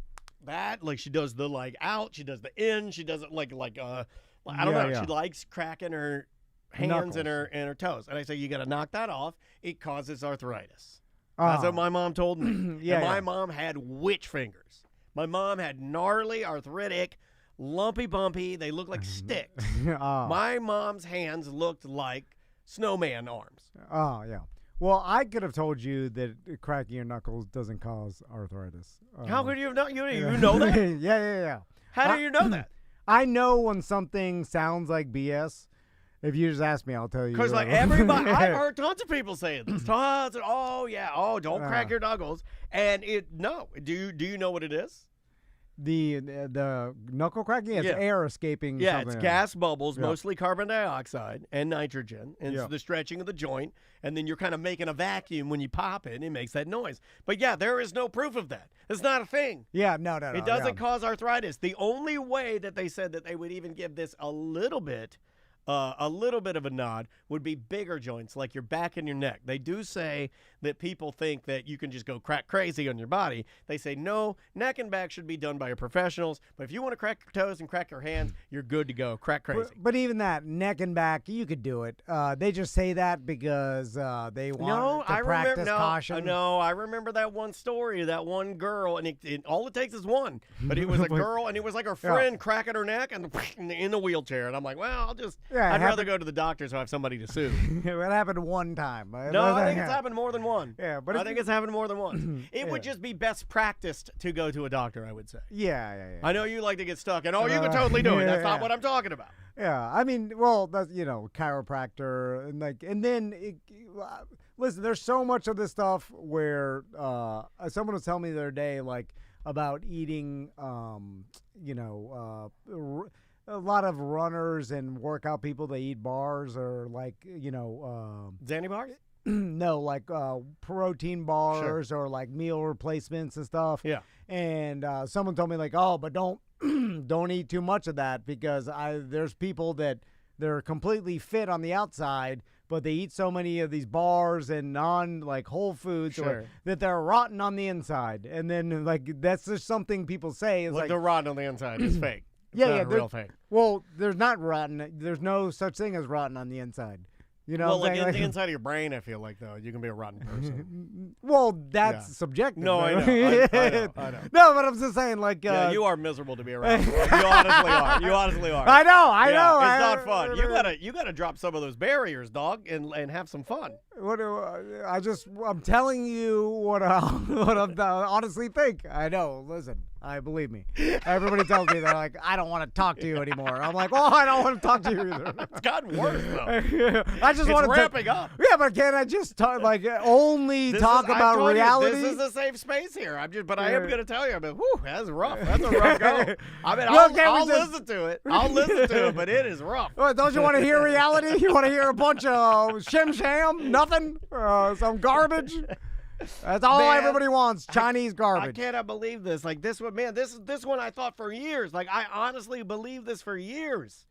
Speaker 2: that. She does the out. She does the in. She does it I don't know. She likes cracking her hands and her toes. And I say, you got to knock that off. It causes arthritis. That's what my mom told me. My mom had witch fingers. My mom had gnarly, arthritic, lumpy bumpy. They look like sticks. My mom's hands looked like snowman arms.
Speaker 1: Oh, yeah. Well, I could have told you that cracking your knuckles doesn't cause arthritis.
Speaker 2: How could you have known? You know that?
Speaker 1: Yeah.
Speaker 2: How do you know that?
Speaker 1: I know when something sounds like BS. If you just ask me, I'll tell you.
Speaker 2: Because everybody, I've heard tons of people say this. Tons. Don't crack your knuckles. And do you know what it is?
Speaker 1: The knuckle cracking? It's air escaping.
Speaker 2: Yeah, it's gas bubbles, mostly carbon dioxide and nitrogen, and it's the stretching of the joint, and then you're kind of making a vacuum when you pop it, and it makes that noise. But there is no proof of that. It's not a thing.
Speaker 1: Yeah, no.
Speaker 2: It doesn't cause arthritis. The only way that they said that they would even give this a little bit of a nod would be bigger joints like your back and your neck. They do say that people think that you can just go crack crazy on your body. They say no, neck and back should be done by your professionals. But if you want to crack your toes and crack your hands, you're good to go. Crack crazy.
Speaker 1: But even that, neck and back, you could do it. They just say that because they want to practice caution.
Speaker 2: No, I remember that one story, that one girl, and all it takes is one. But it was a girl, and it was like her friend cracking her neck and in the wheelchair. And I'm like, well, I'll just
Speaker 1: Yeah,
Speaker 2: I'd rather go to the doctor so I have somebody to sue.
Speaker 1: It happened one time.
Speaker 2: No, I think it's happened more than one.
Speaker 1: Yeah, but
Speaker 2: I think it's happened more than once. It would just be best practiced to go to a doctor, I would say.
Speaker 1: Yeah.
Speaker 2: I know you like to get stuck, and you can totally do it. That's not what I'm talking about.
Speaker 1: Yeah, I mean, well, that's chiropractor and then listen. There's so much of this stuff where someone was telling me the other day about eating, a lot of runners and workout people, they eat bars or
Speaker 2: Xanny bars?
Speaker 1: No, protein bars or meal replacements and stuff.
Speaker 2: Yeah.
Speaker 1: And someone told me but don't don't eat too much of that because there's people that they're completely fit on the outside, but they eat so many of these bars and whole foods that they're rotten on the inside. And then that's just something people say is
Speaker 2: they're rotten on the inside is fake. It's
Speaker 1: yeah,
Speaker 2: not a real thing.
Speaker 1: Well, there's not rotten. There's no such thing as rotten on the inside.
Speaker 2: Well, in the inside of your brain, I feel though, you can be a rotten person.
Speaker 1: Well, that's subjective.
Speaker 2: No, I know. I know.
Speaker 1: No, but I'm just saying,
Speaker 2: you are miserable to be around. You honestly are. You honestly are.
Speaker 1: I know.
Speaker 2: It's not fun. You gotta drop some of those barriers, dog, and have some fun.
Speaker 1: I'm telling you what I honestly think. I know. Listen, believe me. Everybody tells me they're I don't want to talk to you anymore. I'm well, I don't want to talk to you either.
Speaker 2: It's gotten worse though.
Speaker 1: It's ramping
Speaker 2: up.
Speaker 1: Yeah, but can't I just talk talk about reality?
Speaker 2: This is a safe space here. I am gonna tell you. That's rough. That's a rough go. I mean, I'll listen to it. I'll listen to it, but it is rough.
Speaker 1: Don't you want to hear reality? You want to hear a bunch of shim nothing, some garbage? That's all everybody wants. Chinese garbage.
Speaker 2: I cannot believe this. This one, man. This one I thought for years. I honestly believed this for years.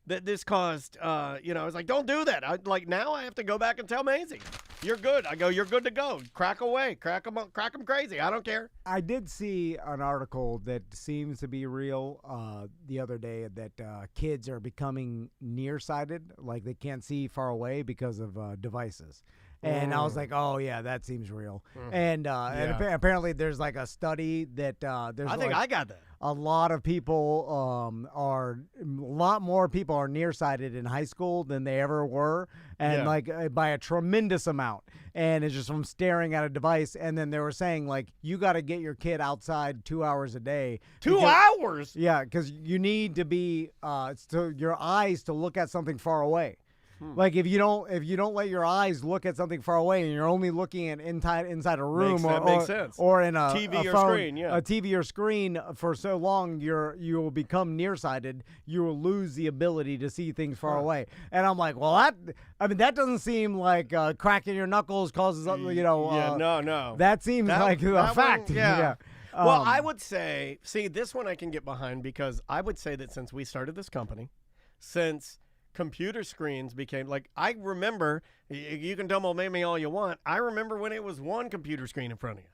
Speaker 2: That this caused, I was don't do that. Now I have to go back and tell Maisie, you're good. I go, you're good to go. Crack away. Crack them crazy. I don't care.
Speaker 1: I did see an article that seems to be real the other day that kids are becoming nearsighted. They can't see far away because of devices. And I was oh, yeah, that seems real. And apparently there's a study that there's
Speaker 2: I think I got that.
Speaker 1: A lot of people a lot more people are nearsighted in high school than they ever were. And by a tremendous amount. And it's just from staring at a device. And then they were saying you got to get your kid outside 2 hours a day.
Speaker 2: 2 hours?
Speaker 1: Yeah, because you need to be your eyes to look at something far away. If you don't let your eyes look at something far away and you're only looking at inside a room
Speaker 2: makes sense.
Speaker 1: or in a
Speaker 2: TV or
Speaker 1: phone,
Speaker 2: screen,
Speaker 1: a TV or screen for so long, you will become nearsighted. You will lose the ability to see things far away. And I'm that doesn't seem like cracking your knuckles causes
Speaker 2: no.
Speaker 1: That seems like a fact.
Speaker 2: Yeah. Well, I would say, this one I can get behind because I would say that since we started this company, since computer screens became I remember, you can double me all you want. I remember when it was one computer screen in front of you.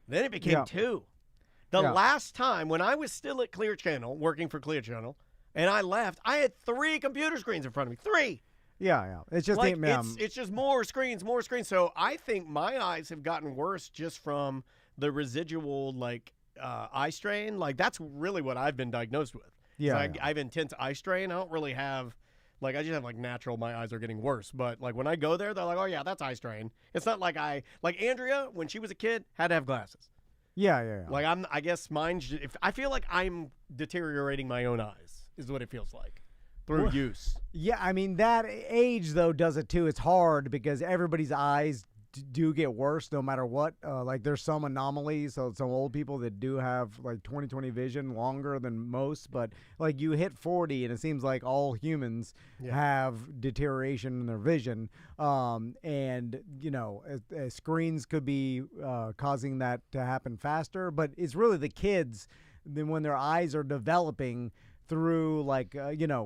Speaker 2: Then it became two. The last time when I was still at Clear Channel, working for Clear Channel, and I left, I had 3 computer screens in front of me. 3.
Speaker 1: Yeah. It's just
Speaker 2: it's just more screens. So I think my eyes have gotten worse just from the residual eye strain. That's really what I've been diagnosed with. I have intense eye strain. I don't really have I just have natural, my eyes are getting worse. But when I go there, they're oh yeah, that's eye strain. It's not Andrea, when she was a kid, had to have glasses.
Speaker 1: Yeah.
Speaker 2: I guess mine, I feel like I'm deteriorating my own eyes is what it feels like through use.
Speaker 1: Yeah, I mean, that age, though, does it too. It's hard because everybody's eyes do get worse no matter what. There's some anomalies, so some old people that do have 20/20 vision longer than most, but you hit 40 and it seems like all humans have deterioration in their vision, and screens could be causing that to happen faster, but it's really the kids then when their eyes are developing through
Speaker 2: that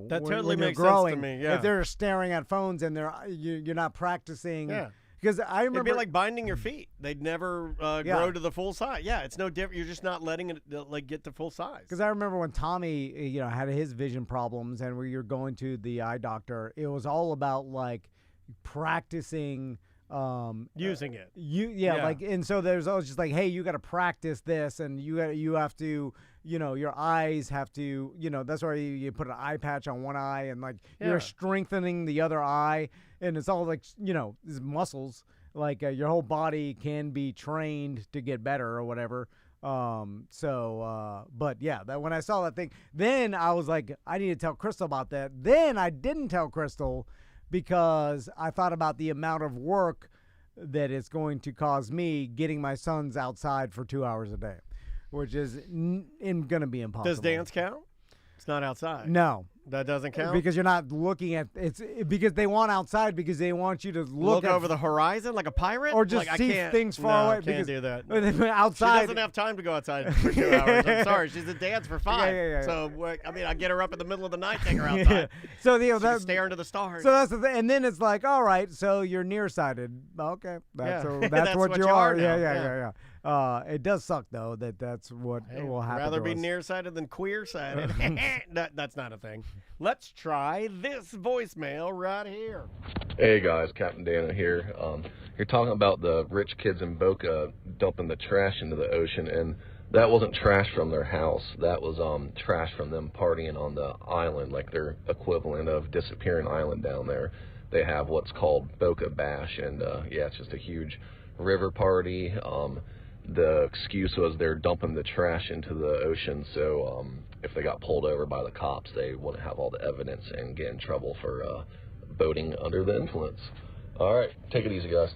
Speaker 2: totally
Speaker 1: when
Speaker 2: makes
Speaker 1: growing,
Speaker 2: sense to me. Yeah.
Speaker 1: If they're staring at phones and you're not practicing. Yeah. Because I remember
Speaker 2: it'd be like binding your feet; they'd never grow to the full size. Yeah, it's no different. You're just not letting it get to full size.
Speaker 1: Because I remember when Tommy, had his vision problems, and we were going to the eye doctor. It was all about practicing
Speaker 2: using it.
Speaker 1: And so there's always just hey, you got to practice this, and you have to your eyes have to, that's why you put an eye patch on one eye and like you're strengthening the other eye, and it's all like, these muscles, like your whole body can be trained to get better or whatever. But yeah, that when I saw that thing, then I was like, I need to tell Crystal about that. Then I didn't tell Crystal because I thought about the amount of work that it's going to cause me getting my sons outside for 2 hours a day, which is going to be impossible.
Speaker 2: Does dance count? It's not outside.
Speaker 1: No.
Speaker 2: That doesn't count?
Speaker 1: Because you're not looking at because they want outside because they want you to look
Speaker 2: over the horizon like a pirate?
Speaker 1: Or just see things far away.
Speaker 2: I can't do that.
Speaker 1: Outside.
Speaker 2: She doesn't have time to go outside for 2 hours. I'm sorry. She's at dance for 5.
Speaker 1: Yeah.
Speaker 2: So, I get her up in the middle of the night, take her outside.
Speaker 1: So,
Speaker 2: that's stare into the stars.
Speaker 1: So that's the thing. And then it's like, all right, so you're nearsighted. Okay. That's what you are. Yeah. It does suck, though, that's what will happen.
Speaker 2: Rather
Speaker 1: to
Speaker 2: be
Speaker 1: us.
Speaker 2: nearsighted than queer-sighted. That's not a thing. Let's try this voicemail right here.
Speaker 4: Hey guys, Captain Dana here. You're talking about the rich kids in Boka dumping the trash into the ocean, and that wasn't trash from their house. That was trash from them partying on the island, like their equivalent of Disappearing Island down there. They have what's called Boka Bash, and it's just a huge river party. The excuse was they're dumping the trash into the ocean, so if they got pulled over by the cops, they wouldn't have all the evidence and get in trouble for boating under the influence. All right, take it easy, guys.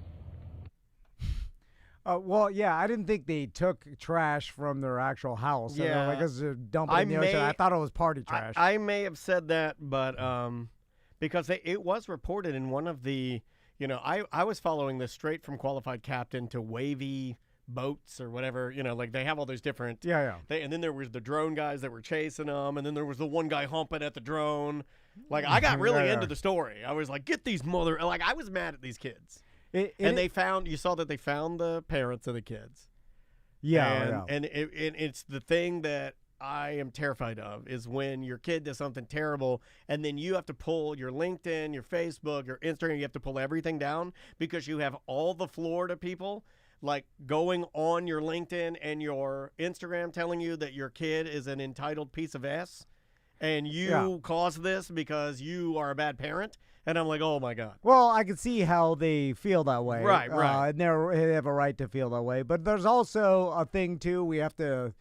Speaker 1: Well, yeah, I didn't think they took trash from their actual house.
Speaker 2: Yeah.
Speaker 1: Like, this is dumping in the ocean. I thought it was party trash.
Speaker 2: I may have said that, but because it was reported in one of the, I was following this straight from Qualified Captain to Wavy boats or whatever, like they have all those different.
Speaker 1: Yeah.
Speaker 2: And then there was the drone guys that were chasing them, and then there was the one guy humping at the drone. Like, I got really into the story. I was like, get these I was mad at these kids. You saw that they found the parents of the kids.
Speaker 1: Yeah.
Speaker 2: And it's the thing that I am terrified of is when your kid does something terrible and then you have to pull your LinkedIn, your Facebook, your Instagram, you have to pull everything down because you have all the Florida people like going on your LinkedIn and your Instagram telling you that your kid is an entitled piece of ass and you caused this because you are a bad parent. And I'm like, oh, my God.
Speaker 1: Well, I can see how they feel that way.
Speaker 2: Right.
Speaker 1: And they have a right to feel that way. But there's also a thing, too, we have to,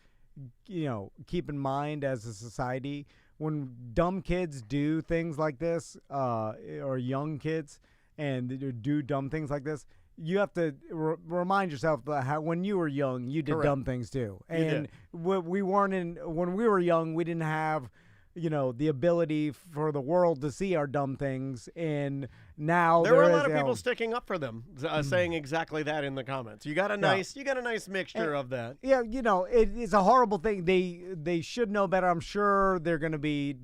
Speaker 1: keep in mind as a society. When dumb kids do things like this, or young kids, and do dumb things like this, you have to remind yourself that how when you were young, you did dumb things, too. And when we were young, we didn't have the ability for the world to see our dumb things, and now
Speaker 2: there were a lot of people sticking up for them, saying exactly that in the comments. You got a nice mixture of that.
Speaker 1: Yeah, it's a horrible thing. They should know better. I'm sure they're going to be,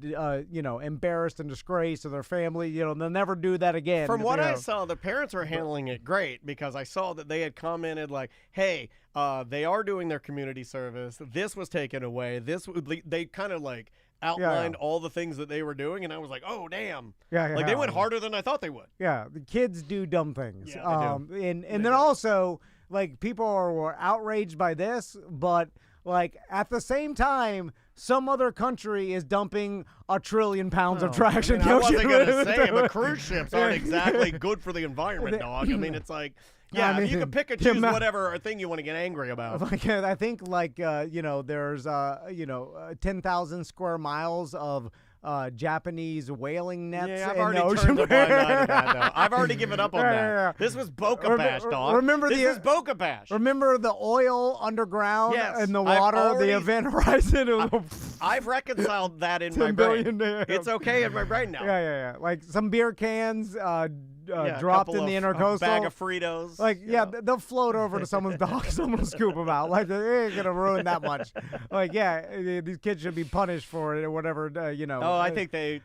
Speaker 1: embarrassed and disgraced to their family. They'll never do that again.
Speaker 2: From what I saw, the parents were handling it great because I saw that they had commented like, "Hey, they are doing their community service. This was taken away. They kind of like." Outlined all the things that they were doing, and I was like, "Oh, damn!" They went harder than I thought they would.
Speaker 1: Yeah, the kids do dumb things.
Speaker 2: Yeah, they do.
Speaker 1: And then also, like, people were outraged by this, but like at the same time, some other country is dumping 1 trillion pounds of trash in the ocean.
Speaker 2: I wasn't gonna say it, but cruise ships aren't exactly good for the environment, dog. I mean, it's like. Yeah, you can pick and choose whatever thing you want to get angry about.
Speaker 1: Like, I think, there's, 10,000 square miles of Japanese whaling nets
Speaker 2: in
Speaker 1: the ocean.
Speaker 2: Turned a blind eye to that, though. I've already given up on that. Yeah. This was Boka Bash, dog. This is Boka Bash.
Speaker 1: Remember the oil underground in the water, the Event Horizon?
Speaker 2: I've reconciled that in my brain. It's okay in my brain now.
Speaker 1: Yeah. Like some beer cans dropped in the intercoastal.
Speaker 2: A bag of Fritos.
Speaker 1: Like, they'll float over to someone's dock. Someone will scoop them out. Like, they ain't going to ruin that much. Like, these kids should be punished for it or whatever,
Speaker 2: Oh, I think they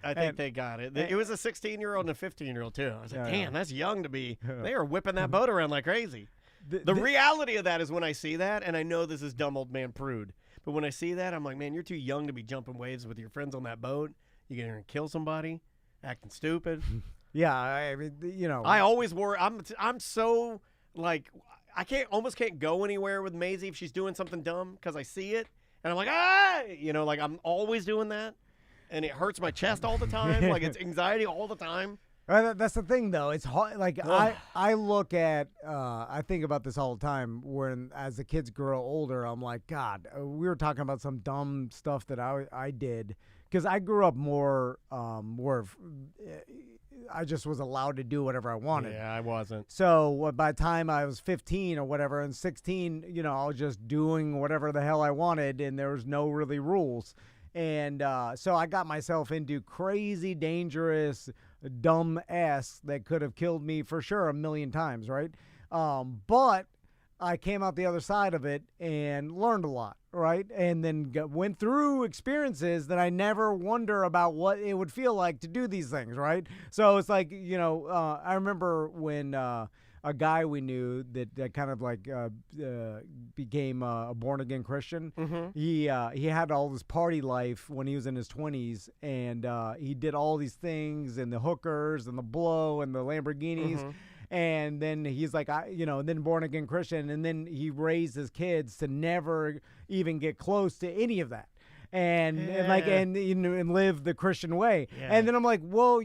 Speaker 2: got it. It was a 16-year-old and a 15-year-old, too. I was like, damn, that's young to be. They are whipping that boat around like crazy. The reality of that is when I see that, and I know this is dumb old man prude, but when I see that, I'm like, man, you're too young to be jumping waves with your friends on that boat. You're going to kill somebody, acting stupid.
Speaker 1: Yeah, I mean,
Speaker 2: I always worry. I'm so, like, I almost can't go anywhere with Maisie if she's doing something dumb because I see it, And I'm like, ah, like I'm always doing that. And it hurts my chest all the time. Like it's anxiety all the time.
Speaker 1: That's the thing, though. It's hard. Like I look at, I think about this all the time. When as the kids grow older, I'm like, God. We were talking about some dumb stuff that I did because I grew up more. I just was allowed to do whatever I wanted.
Speaker 2: Yeah, I wasn't.
Speaker 1: So by the time I was 15 or whatever, and 16, I was just doing whatever the hell I wanted, and there was no really rules. And so I got myself into crazy, dangerous, dumb ass that could have killed me for sure a million times, right? But I came out the other side of it and learned a lot, right? And then went through experiences that I never wonder about what it would feel like to do these things, right? So it's like, I remember when a guy we knew that kind of like became a born-again Christian. Mm-hmm. He had all this party life when he was in his 20s, and he did all these things, and the hookers and the blow and the Lamborghinis. Mm-hmm. And then he's like, then born-again Christian, and then he raised his kids to never even get close to any of that. And live the Christian way. Yeah. And then I'm like, well,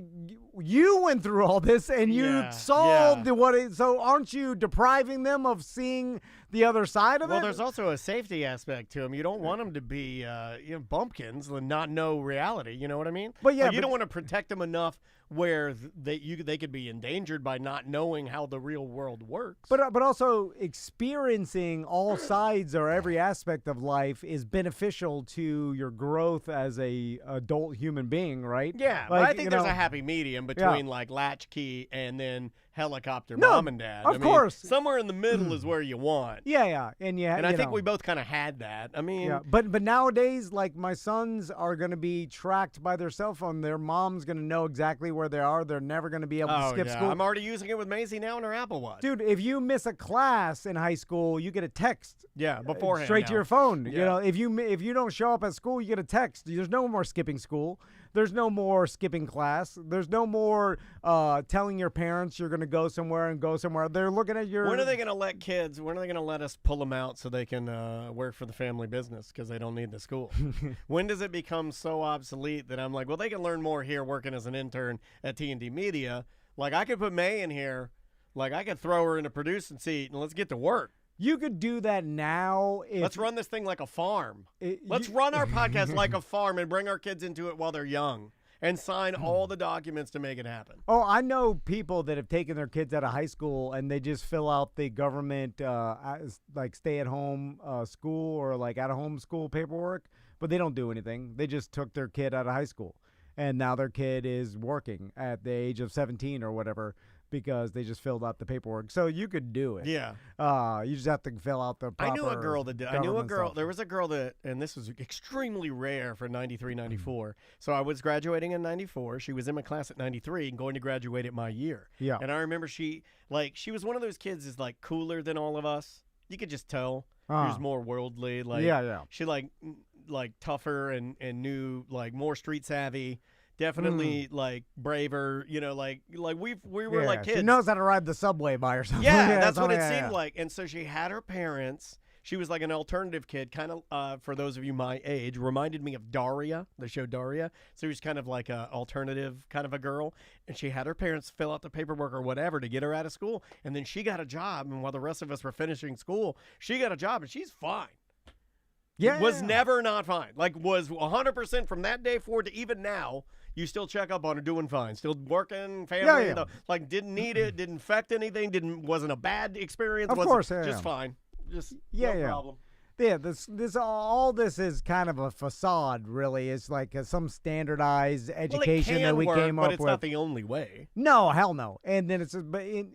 Speaker 1: you went through all this and you solved so aren't you depriving them of seeing the other side of it?
Speaker 2: Well, there's also a safety aspect to them. You don't want them to be bumpkins and not know reality. You know what I mean?
Speaker 1: But
Speaker 2: you don't want to protect them enough where they could be endangered by not knowing how the real world works.
Speaker 1: But also experiencing all sides or every aspect of life is beneficial to your growth as a adult human being, right?
Speaker 2: Yeah, but I think there's a happy medium between like latchkey and then helicopter mom and dad.
Speaker 1: Of course.
Speaker 2: Somewhere in the middle is where you want.
Speaker 1: Yeah. And
Speaker 2: I think we both kind of had that. I mean,
Speaker 1: but nowadays, like my sons are going to be tracked by their cell phone. Their mom's going to know exactly where they are. They're never going to be able to skip school.
Speaker 2: I'm already using it with Maisie now in her Apple Watch.
Speaker 1: Dude, if you miss a class in high school, you get a text.
Speaker 2: Yeah, beforehand.
Speaker 1: Straight to your phone.
Speaker 2: Yeah.
Speaker 1: If you don't show up at school, you get a text. There's no more skipping school. There's no more skipping class. There's no more telling your parents you're going to go somewhere and go somewhere. They're looking at your...
Speaker 2: When are they going to let us pull them out so they can work for the family business because they don't need the school? When does it become so obsolete that I'm like, well, they can learn more here working as an intern at T&D Media. Like, I could put May in here. Like, I could throw her in a producing seat and let's get to work.
Speaker 1: You could do that now.
Speaker 2: Let's run this thing like a farm. Let's run our podcast like a farm and bring our kids into it while they're young and sign all the documents to make it happen.
Speaker 1: Oh, I know people that have taken their kids out of high school and they just fill out the government like stay-at-home school or like at-home school paperwork, but they don't do anything. They just took their kid out of high school, and now their kid is working at the age of 17 or whatever, because they just filled out the paperwork. So you could do it.
Speaker 2: Yeah.
Speaker 1: You just have to fill out the proper
Speaker 2: I knew a girl that did. I knew a girl.
Speaker 1: Stuff.
Speaker 2: There was a girl that, and this was extremely rare for 93, 94. So I was graduating in 94. She was in my class at 93 and going to graduate at my year.
Speaker 1: Yeah.
Speaker 2: And I remember she was one of those kids is like cooler than all of us. You could just tell. She was more worldly. Like, yeah. She like tougher and knew like more street savvy. Definitely like braver, like we were like kids.
Speaker 1: She knows how to ride the subway by herself.
Speaker 2: Yeah, that's what it seemed like. And so she had her parents. She was like an alternative kid, kind of, for those of you my age, reminded me of Daria, the show Daria. So she was kind of like a alternative kind of a girl. And she had her parents fill out the paperwork or whatever to get her out of school. And then she got a job. And while the rest of us were finishing school, she got a job and she's fine.
Speaker 1: Yeah.
Speaker 2: Was never not fine. Like was 100% from that day forward to even now. You still check up on her, doing fine, still working, family, like didn't need it, didn't affect anything, wasn't a bad experience.
Speaker 1: Of course,
Speaker 2: just fine, just no problem.
Speaker 1: Yeah, all this is kind of a facade, really. It's like some standardized education that we came up with.
Speaker 2: But it's not the only way.
Speaker 1: No, hell no. And then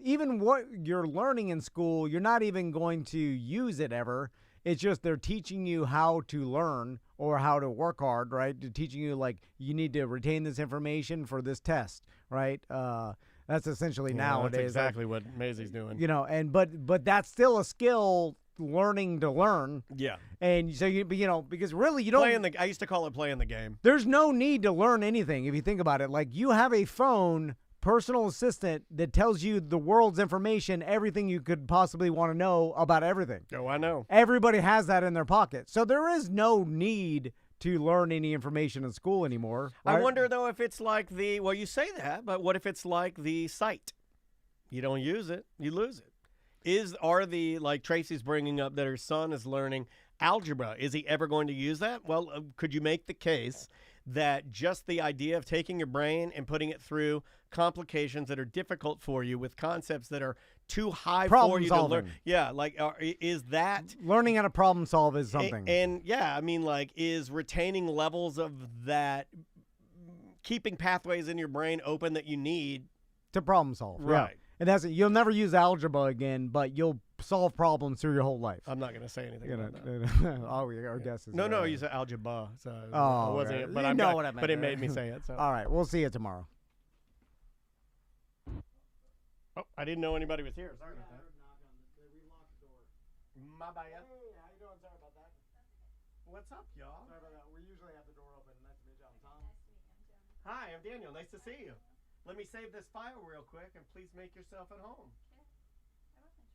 Speaker 1: even what you're learning in school, you're not even going to use it ever. It's just they're teaching you how to learn or how to work hard, right? They're teaching you, like, you need to retain this information for this test, right? That's essentially nowadays.
Speaker 2: That's exactly what Maisie's doing.
Speaker 1: But that's still a skill, learning to learn.
Speaker 2: Yeah.
Speaker 1: And so, because really you don't.
Speaker 2: I used to call it playing the game.
Speaker 1: There's no need to learn anything if you think about it. Like, you have a phone personal assistant that tells you the world's information, everything you could possibly want to know about everything.
Speaker 2: Oh, I know.
Speaker 1: Everybody has that in their pocket. So there is no need to learn any information in school anymore. Right?
Speaker 2: I wonder, though, if it's like well, you say that, but what if it's like the site? You don't use it, you lose it. Are the, like Tracy's bringing up that her son is learning algebra, is he ever going to use that? Well, could you make the case that just the idea of taking your brain and putting it through complications that are difficult for you with concepts that are too high for you to learn? Yeah, like is that
Speaker 1: learning how to problem solve is something.
Speaker 2: And yeah, I mean, like, is retaining levels of that, keeping pathways in your brain open that you need
Speaker 1: to problem solve.
Speaker 2: Right.
Speaker 1: Yeah. And you'll never use algebra again, but you'll solve problems through your whole life.
Speaker 2: I'm not going to say anything about that.
Speaker 1: Our guess is
Speaker 2: no, you said algebra. So
Speaker 1: I
Speaker 2: wasn't.
Speaker 1: Okay.
Speaker 2: But
Speaker 1: you know what I meant.
Speaker 2: But it made me say it. So.
Speaker 1: All right, we'll see you tomorrow.
Speaker 2: Oh, I didn't know anybody was here. Sorry about that. My bad.
Speaker 1: Hey, how you doing? Sorry about that.
Speaker 2: What's up, y'all?
Speaker 1: Sorry about that. We usually have the door open. Nice to meet you. I'm Tom.
Speaker 2: Hi, I'm Daniel. Nice to see you. Let me save this file real quick, and please make yourself at home.
Speaker 5: Okay. I wasn't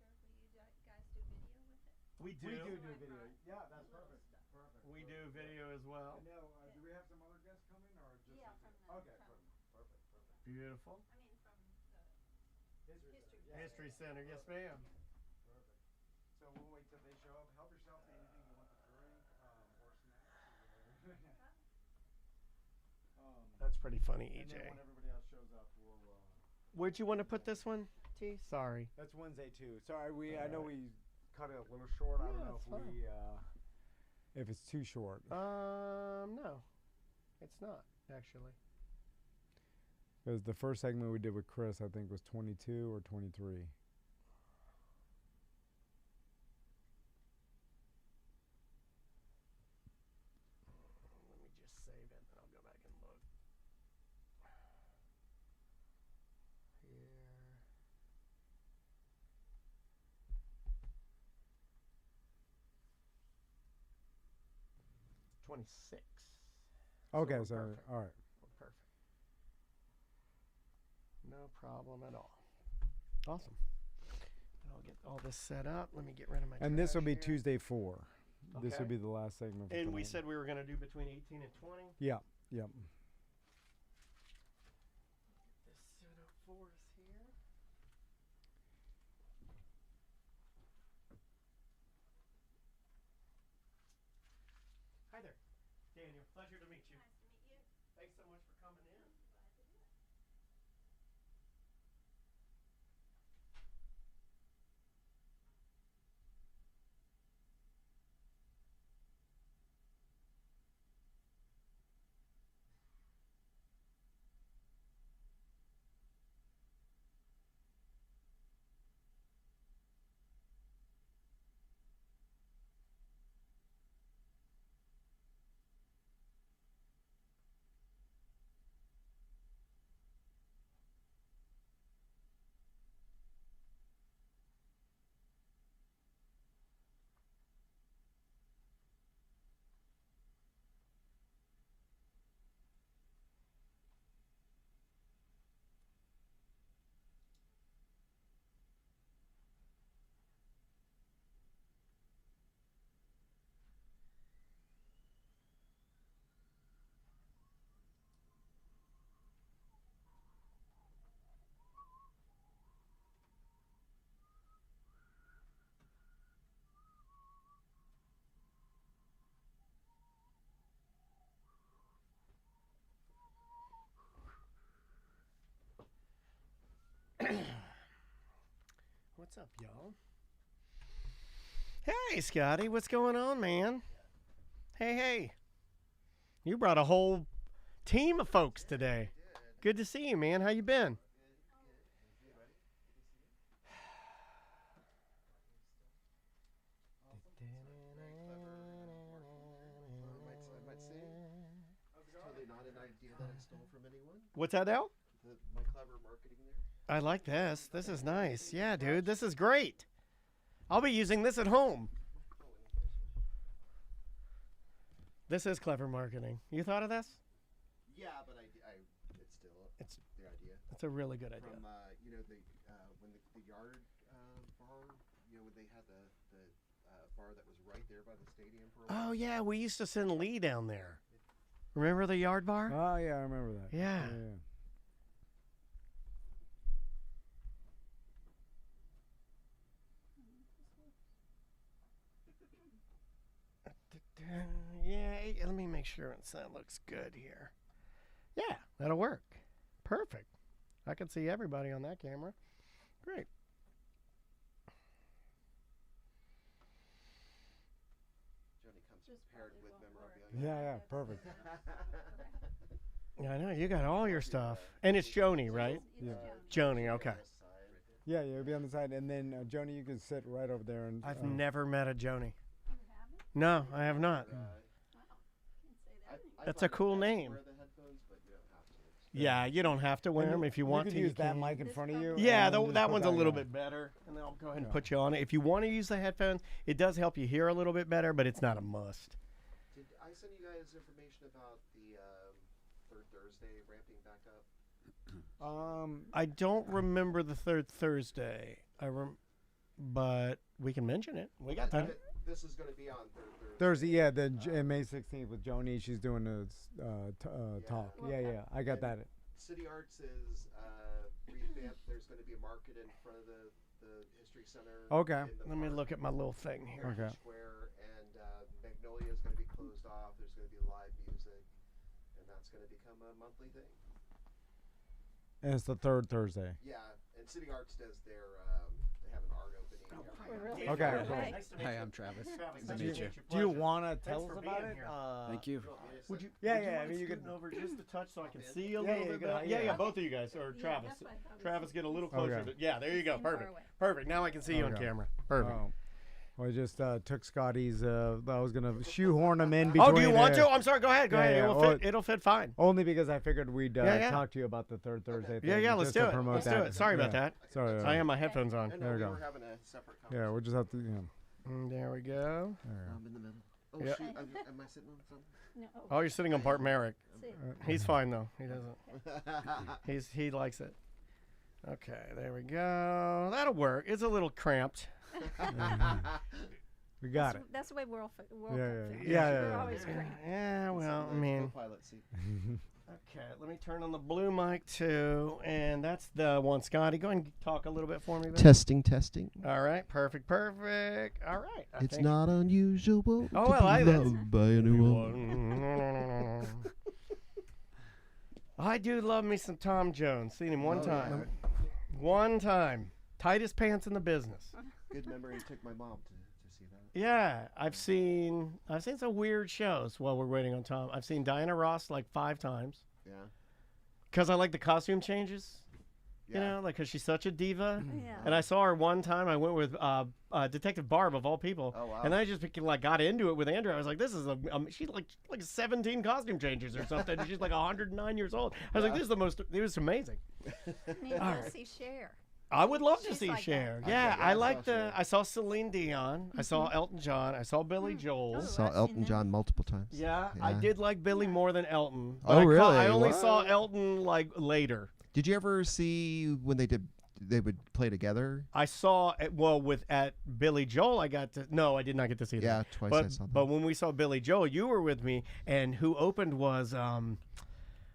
Speaker 5: sure if you guys do video with it.
Speaker 2: We do.
Speaker 1: We do video. Yeah, that's perfect. Perfect.
Speaker 2: We do video as well.
Speaker 1: And now, do we have some other guests coming, or just?
Speaker 5: Yeah, from the.
Speaker 1: Okay,
Speaker 5: from,
Speaker 1: perfect.
Speaker 2: Beautiful.
Speaker 5: I mean, from the
Speaker 2: History Center. Yes, ma'am.
Speaker 1: Perfect. So we'll wait till they show up. Help yourself to anything you want to drink or snacks.
Speaker 2: That's pretty funny,
Speaker 1: And
Speaker 2: EJ.
Speaker 1: then when everybody else shows up, we'll.
Speaker 2: Where'd you want to put this one, T? Sorry.
Speaker 1: That's Wednesday too. Sorry, I know we cut it a little short. I don't know if it's too short.
Speaker 2: No, it's not actually.
Speaker 1: Because the first segment we did with Chris, I think, was 22 or 23.
Speaker 2: Let me just save it, and I'll go back and look. Here. 26.
Speaker 1: Okay,
Speaker 2: we're
Speaker 1: so
Speaker 2: perfect.
Speaker 1: all right.
Speaker 2: We're perfect. No problem at all. Awesome. I'll get all this set up. Let me get rid of my.
Speaker 1: And this will be
Speaker 2: trash
Speaker 1: Tuesday 4. This
Speaker 2: Okay.
Speaker 1: will be the last segment. For
Speaker 2: here. And we
Speaker 1: tonight.
Speaker 2: said we were going to do between 18 and 20.
Speaker 1: Yeah. Yep.
Speaker 2: This set up for us here. Hi there, Daniel. Pleasure to meet you.
Speaker 5: Nice to meet you.
Speaker 2: Thanks so much for coming in.
Speaker 5: Glad to do it.
Speaker 2: What's up, y'all? Hey, Scotty. What's going on, man? Hey. You brought a whole team of folks today. Good to see you, man. How you been?
Speaker 6: Totally not an idea that I stole from anyone.
Speaker 2: What's that, Al?
Speaker 6: My clever marketing there.
Speaker 2: I like this. This is nice. Yeah, dude. This is great. I'll be using this at home. This is clever marketing. You thought of this?
Speaker 6: Yeah, but it's still
Speaker 2: It's-
Speaker 6: the idea.
Speaker 2: That's a really good idea.
Speaker 6: From you know when the yard bar, you know when they had the bar that was right there by the stadium for a while.
Speaker 2: Oh yeah, we used to send Lee down there. Remember the yard bar?
Speaker 1: Oh yeah, I remember that.
Speaker 2: Yeah. Yeah, let me make sure that looks good here. Yeah, that'll work. Perfect. I can see everybody on that camera. Great.
Speaker 6: Johnny comes prepared with memorabilia.
Speaker 1: Yeah, perfect.
Speaker 2: Yeah, I know. You got all your stuff. And it's Joni, right?
Speaker 1: Yeah.
Speaker 2: Joni, okay.
Speaker 1: Yeah, you'll be on the side, and then Joni, you can sit right over there. And
Speaker 2: I've never met a Joni. No, I have not. That's a cool name. Yeah, you don't have to wear them if you want
Speaker 1: you
Speaker 2: to.
Speaker 1: can use that mic in front of you.
Speaker 2: Yeah,
Speaker 1: and then just
Speaker 2: that
Speaker 1: put
Speaker 2: one's a little
Speaker 1: on.
Speaker 2: bit better, and then I'll go ahead and put you on it. If you want to use the headphones, it does help you hear a little bit better, but it's not a must.
Speaker 6: Did I send you guys information about the third Thursday ramping back up?
Speaker 2: I don't remember the third Thursday. But we can mention it. We got time.
Speaker 6: This is going to be on
Speaker 1: Thursday, yeah, May 16th with Joni. She's doing a talk. Yeah, I got that.
Speaker 6: City Arts is revamped. There's going to be a market in front of the History Center.
Speaker 1: Okay.
Speaker 2: Let me look at my little thing here.
Speaker 1: Okay.
Speaker 6: Square, and Magnolia is going to be closed off. There's going to be live music, and that's going to become a monthly thing.
Speaker 1: And it's the third Thursday.
Speaker 6: Yeah, and City Arts does their they have an art opening.
Speaker 5: Really?
Speaker 1: Okay.
Speaker 5: Cool.
Speaker 7: Hi, I'm Travis.
Speaker 2: Nice
Speaker 7: to meet you.
Speaker 1: Do you want to tell
Speaker 2: Thanks
Speaker 1: us
Speaker 2: for
Speaker 1: about
Speaker 2: being
Speaker 1: it?
Speaker 2: here.
Speaker 7: Thank you.
Speaker 2: Would you?
Speaker 1: Yeah,
Speaker 2: would you
Speaker 1: yeah, I
Speaker 2: mind
Speaker 1: mean, you could-
Speaker 2: scooting over just a touch so I can see you a
Speaker 1: Yeah,
Speaker 2: little
Speaker 1: yeah,
Speaker 2: bit
Speaker 1: you could-
Speaker 2: better.
Speaker 1: yeah.
Speaker 2: Both of you guys, or Travis.
Speaker 5: that's what I thought it was.
Speaker 2: Travis, get a little closer.
Speaker 1: Okay.
Speaker 2: Yeah, there you go.
Speaker 5: Seem far
Speaker 2: Perfect.
Speaker 5: away.
Speaker 2: Perfect. Now I can see you on
Speaker 1: Okay.
Speaker 2: camera. Perfect.
Speaker 1: Oh. Well, I just took Scotty's. I was gonna shoehorn him in between.
Speaker 2: Oh, do you want to? I'm sorry. Go ahead. Go
Speaker 1: Yeah,
Speaker 2: ahead.
Speaker 1: yeah,
Speaker 2: It will
Speaker 1: well,
Speaker 2: fit. It'll fit fine.
Speaker 1: Only because I figured we'd
Speaker 2: Yeah.
Speaker 1: talk to you about the third Thursday thing.
Speaker 2: Yeah. Let's
Speaker 1: just
Speaker 2: do
Speaker 1: to
Speaker 2: it.
Speaker 1: promote
Speaker 2: Let's do
Speaker 1: that.
Speaker 2: it. Sorry about that.
Speaker 1: Sorry.
Speaker 2: I have my headphones on.
Speaker 6: And
Speaker 1: There we
Speaker 6: we
Speaker 1: go.
Speaker 6: were having a separate
Speaker 1: Yeah,
Speaker 6: conversation.
Speaker 1: we'll just have to. Yeah.
Speaker 2: There we go.
Speaker 6: I'm in the middle. Oh
Speaker 2: Yeah.
Speaker 6: shoot! Am I sitting on something?
Speaker 5: No.
Speaker 2: Oh, you're sitting on Bart Merrick.
Speaker 5: See.
Speaker 2: He's fine though. He doesn't. He likes it. Okay, there we go. That'll work. It's a little cramped.
Speaker 1: We got it.
Speaker 5: That's the way we're all
Speaker 1: Yeah,
Speaker 5: fit.
Speaker 1: yeah,
Speaker 5: We're
Speaker 1: yeah.
Speaker 5: always cramped.
Speaker 2: Yeah, well, I mean.
Speaker 6: Co-pilot seat.
Speaker 2: Okay, let me turn on the blue mic too, and that's the one. Scotty, go ahead and talk a little bit for me.
Speaker 7: Testing.
Speaker 2: All right, perfect. All right. I
Speaker 7: It's
Speaker 2: think-
Speaker 7: not unusual
Speaker 2: Oh,
Speaker 7: to
Speaker 2: well, I-
Speaker 7: be
Speaker 2: that's-
Speaker 7: loved by anyone.
Speaker 2: I do love me some Tom Jones. Seen him one
Speaker 6: Oh,
Speaker 2: time. One time. Tightest pants in the business.
Speaker 6: Good memory. Took my mom to see that.
Speaker 2: Yeah, I've seen some weird shows while we're waiting on Tom. I've seen Diana Ross like 5 times
Speaker 6: Yeah.
Speaker 2: because I like the costume changes.
Speaker 6: Yeah.
Speaker 2: You know, like because she's such a diva.
Speaker 5: Yeah.
Speaker 2: And I saw her one time. I went with Detective Barb of all people.
Speaker 6: Oh, wow.
Speaker 2: And I just like got into it with Andrew. I was like, this is she's like 17 costume changes or something. She's like 109 years old. I was like, this is the most. It was amazing.
Speaker 5: Need
Speaker 2: All
Speaker 5: to
Speaker 2: right.
Speaker 5: see Cher.
Speaker 2: I would love to
Speaker 5: She's
Speaker 2: see
Speaker 5: like that.
Speaker 2: Cher.
Speaker 6: Okay,
Speaker 2: Yeah,
Speaker 6: yeah,
Speaker 2: I
Speaker 6: I
Speaker 2: like
Speaker 6: saw
Speaker 2: the.
Speaker 6: Cher.
Speaker 2: I saw Celine Dion. I saw Elton John. I saw Billy Joel.
Speaker 5: Oh,
Speaker 7: Saw
Speaker 5: I've seen
Speaker 7: Elton
Speaker 5: them.
Speaker 7: John multiple times.
Speaker 2: Yeah, I
Speaker 7: Yeah.
Speaker 2: did like Billy more than Elton.
Speaker 7: Oh,
Speaker 2: I
Speaker 7: really?
Speaker 2: I only
Speaker 7: What?
Speaker 2: saw Elton like later.
Speaker 7: Did you ever see when they would play together?
Speaker 2: I saw at Billy Joel. I did not get to see that.
Speaker 7: Yeah, twice
Speaker 2: But
Speaker 7: I saw that.
Speaker 2: but when we saw Billy Joel, you were with me, and who opened was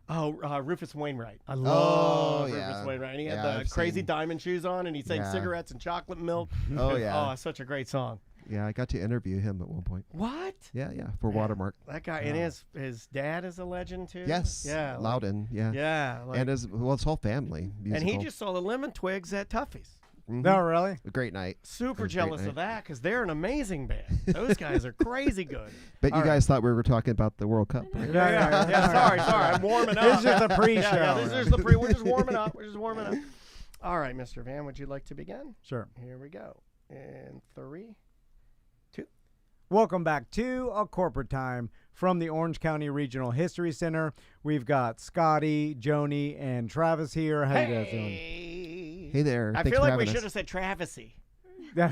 Speaker 2: Rufus Wainwright. I love Rufus
Speaker 7: yeah.
Speaker 2: Wainwright, and he had
Speaker 7: Yeah,
Speaker 2: the
Speaker 7: I've
Speaker 2: crazy
Speaker 7: seen-
Speaker 2: diamond shoes on, and he sang
Speaker 7: Yeah.
Speaker 2: cigarettes and chocolate milk.
Speaker 7: Oh, yeah.
Speaker 2: Oh, such a great song.
Speaker 7: Yeah, I got to interview him at one point.
Speaker 2: What?
Speaker 7: Yeah, for Watermark.
Speaker 2: That guy, and his dad is a legend too.
Speaker 7: Yes.
Speaker 2: Yeah.
Speaker 7: Loudon. Yeah.
Speaker 2: Yeah.
Speaker 7: And his whole family.
Speaker 2: and he
Speaker 7: musical.
Speaker 2: just saw the Lemon Twigs at Tuffy's.
Speaker 7: Mhm.
Speaker 1: No, really?
Speaker 7: A great night.
Speaker 2: Super
Speaker 7: It was a great
Speaker 2: jealous
Speaker 7: night.
Speaker 2: of that because they're an amazing band. Those guys are crazy good.
Speaker 7: Bet
Speaker 2: All
Speaker 7: you
Speaker 2: right.
Speaker 7: guys thought we were talking about the World Cup. Right?
Speaker 2: Yeah. Sorry. I'm warming up.
Speaker 1: This is just a pre-show.
Speaker 2: Yeah, this is the pre. We're just warming up. All right, Mr. Van, would you like to begin?
Speaker 1: Sure.
Speaker 2: Here we go. In 3, 2.
Speaker 1: Welcome back to A Corporate Time from the Orange County Regional History Center. We've got Scotty, Joni, and Travis here. How you guys doing?
Speaker 7: Hey there.
Speaker 2: I
Speaker 7: Thanks
Speaker 2: feel
Speaker 7: for
Speaker 2: like we
Speaker 7: having
Speaker 2: should
Speaker 7: us.
Speaker 2: have said Travisy.
Speaker 1: Yeah,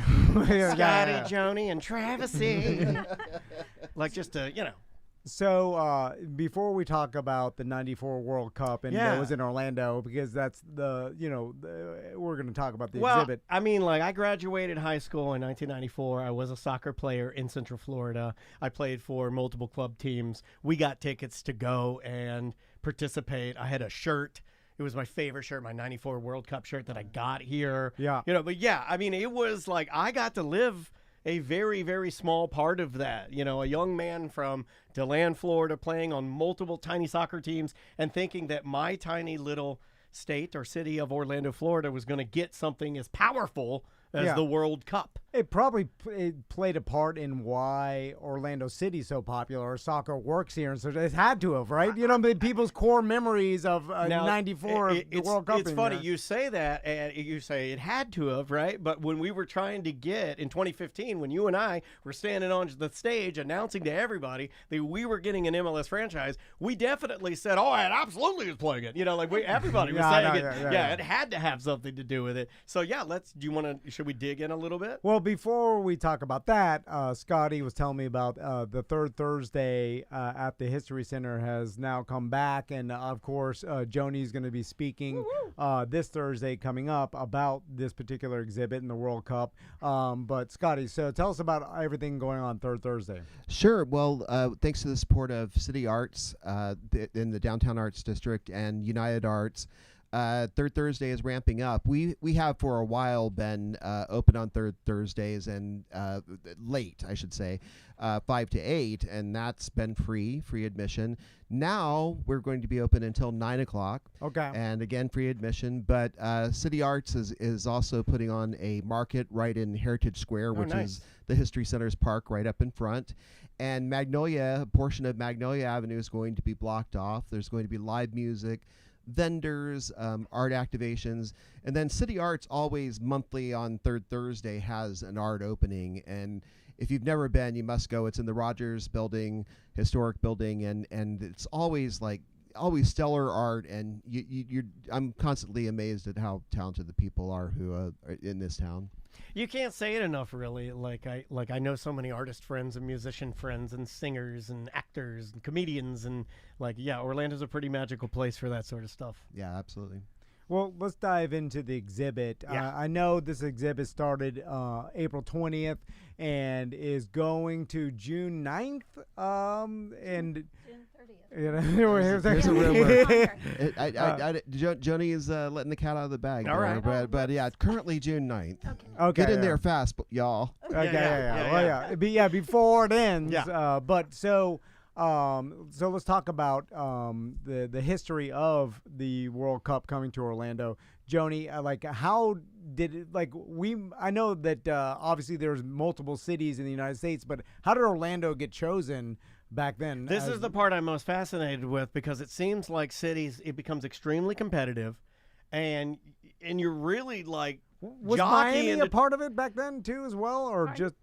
Speaker 2: Scotty, Joni, and Travisy. Like just to,
Speaker 1: So before we talk about the '94 World Cup and
Speaker 2: Yeah.
Speaker 1: that was in Orlando, because that's we're going to talk about the
Speaker 2: Well,
Speaker 1: exhibit.
Speaker 2: I mean, like, I graduated high school in 1994. I was a soccer player in Central Florida. I played for multiple club teams. We got tickets to go and participate. I had a shirt. It was my favorite shirt, my '94 World Cup shirt that I got here.
Speaker 1: Yeah.
Speaker 2: But yeah, I mean, it was like I got to live a very, very small part of that. A young man from DeLand, Florida, playing on multiple tiny soccer teams and thinking that my tiny little state or city of Orlando, Florida was going to get something as powerful as the World Cup.
Speaker 1: It probably played a part in why Orlando City's so popular. Soccer works here, and so it had to have, right? People's core memories of '94 the World Cup.
Speaker 2: It's funny you say that, and you say it had to have, right? But when we were trying to get in 2015, when you and I were standing on the stage announcing to everybody that we were getting an MLS franchise, we definitely said, "Oh, it absolutely is playing it." Everybody was saying it. It had to have something to do with it. So yeah, should we dig in a little bit?
Speaker 1: Well, before we talk about that, Scotty was telling me about the third Thursday at the History Center has now come back. And, of course, Joni's going to be speaking this Thursday coming up about this particular exhibit in the World Cup. But, Scotty, so tell us about everything going on third Thursday.
Speaker 7: Sure. Well, thanks to the support of City Arts in the Downtown Arts District and United Arts, third Thursday is ramping up. We have for a while been open on third Thursdays and late, I should say, 5 to 8, and that's been free admission. Now we're going to be open until 9 o'clock.
Speaker 1: Okay.
Speaker 7: And again, free admission. But City Arts is also putting on a market right in Heritage Square, which
Speaker 2: nice.
Speaker 7: is the History Center's park right up in front. And a portion of Magnolia Avenue is going to be blocked off. There's going to be live music, vendors, art activations, and then City Arts always monthly on third Thursday has an art opening. And if you've never been, you must go. It's in the Rogers Building, historic building, and it's always stellar art. And I'm constantly amazed at how talented the people are who are in this town.
Speaker 2: You can't say it enough, really. I know so many artist friends and musician friends and singers and actors and comedians, and Orlando's a pretty magical place for that sort of stuff.
Speaker 7: Yeah, absolutely.
Speaker 1: Well, let's dive into the exhibit.
Speaker 2: Yeah.
Speaker 1: I know this exhibit started April 20th and is going to June 9th. And
Speaker 5: June 30th.
Speaker 7: Here's a rumor.
Speaker 5: Longer.
Speaker 7: Joni is letting the cat out of the bag.
Speaker 2: All
Speaker 7: there,
Speaker 2: right.
Speaker 7: but yeah, currently June 9th.
Speaker 1: okay,
Speaker 7: Get in there fast, y'all.
Speaker 1: Okay,
Speaker 2: Yeah.
Speaker 1: Well, yeah, before it ends.
Speaker 2: Yeah.
Speaker 1: So let's talk about the history of the World Cup coming to Orlando. Joni, how did it, I know that obviously there's multiple cities in the United States, but how did Orlando get chosen back then?
Speaker 2: This is the part I'm most fascinated with, because it seems like cities, it becomes extremely competitive, and you're really
Speaker 1: was
Speaker 2: jockeying
Speaker 1: Miami a part of it back then too as well, or
Speaker 5: Pardon?
Speaker 1: just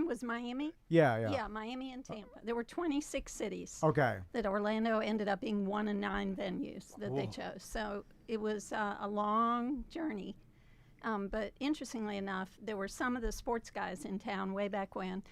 Speaker 5: Was Miami?
Speaker 1: yeah.
Speaker 5: Miami and Tampa. There were 26 cities
Speaker 1: Okay.
Speaker 5: that Orlando ended up being one of 9 venues that they chose. So it was a long journey. But interestingly enough, there were some of the sports guys in town way back when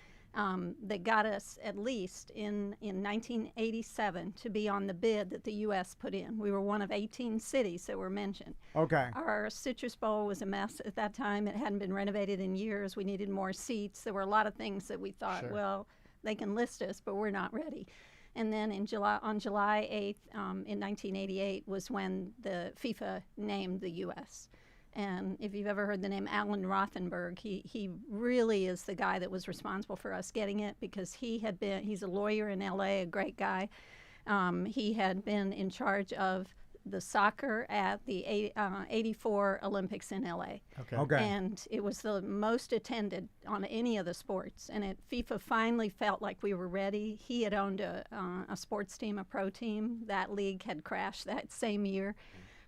Speaker 5: that got us at least in 1987 to be on the bid that the U.S. put in. We were one of 18 cities that were mentioned.
Speaker 1: Okay.
Speaker 5: Our Citrus Bowl was a mess at that time. It hadn't been renovated in years. We needed more seats. There were a lot of things that we thought, well, they can list us, but we're not ready. And then on July 8th in 1988 was when the FIFA named the U.S. And if you've ever heard the name Alan Rothenberg, he really is the guy that was responsible for us getting it, because he's a lawyer in L.A., a great guy. He had been in charge of the soccer at the 84 Olympics in L.A.
Speaker 1: Okay.
Speaker 5: And it was the most attended on any of the sports. And FIFA finally felt like we were ready. He had owned a sports team, a pro team. That league had crashed that same year.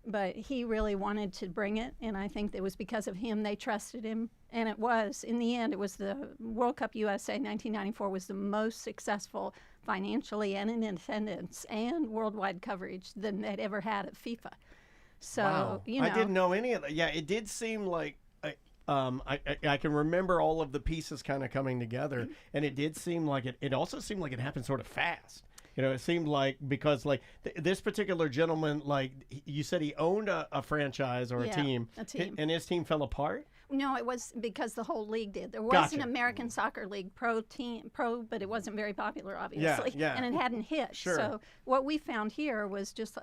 Speaker 5: But he really wanted to bring it, and I think it was because of him they trusted him. And it was, in the end, it was the World Cup USA 1994 was the most successful financially and in attendance and worldwide coverage than they'd ever had at FIFA. So,
Speaker 2: wow.
Speaker 5: you know.
Speaker 2: I didn't know any of that. Yeah, it did seem like I can remember all of the pieces kind of coming together, and it did seem like it also seemed like it happened sort of fast. It seemed like because like this particular gentleman, like you said, he owned a franchise or a team, and his team fell apart.
Speaker 5: No, it was because the whole league did. There was
Speaker 2: Gotcha.
Speaker 5: an American Soccer League pro, but it wasn't very popular, obviously.
Speaker 2: Yeah.
Speaker 5: And it hadn't hit.
Speaker 2: Sure.
Speaker 5: So what we found here was just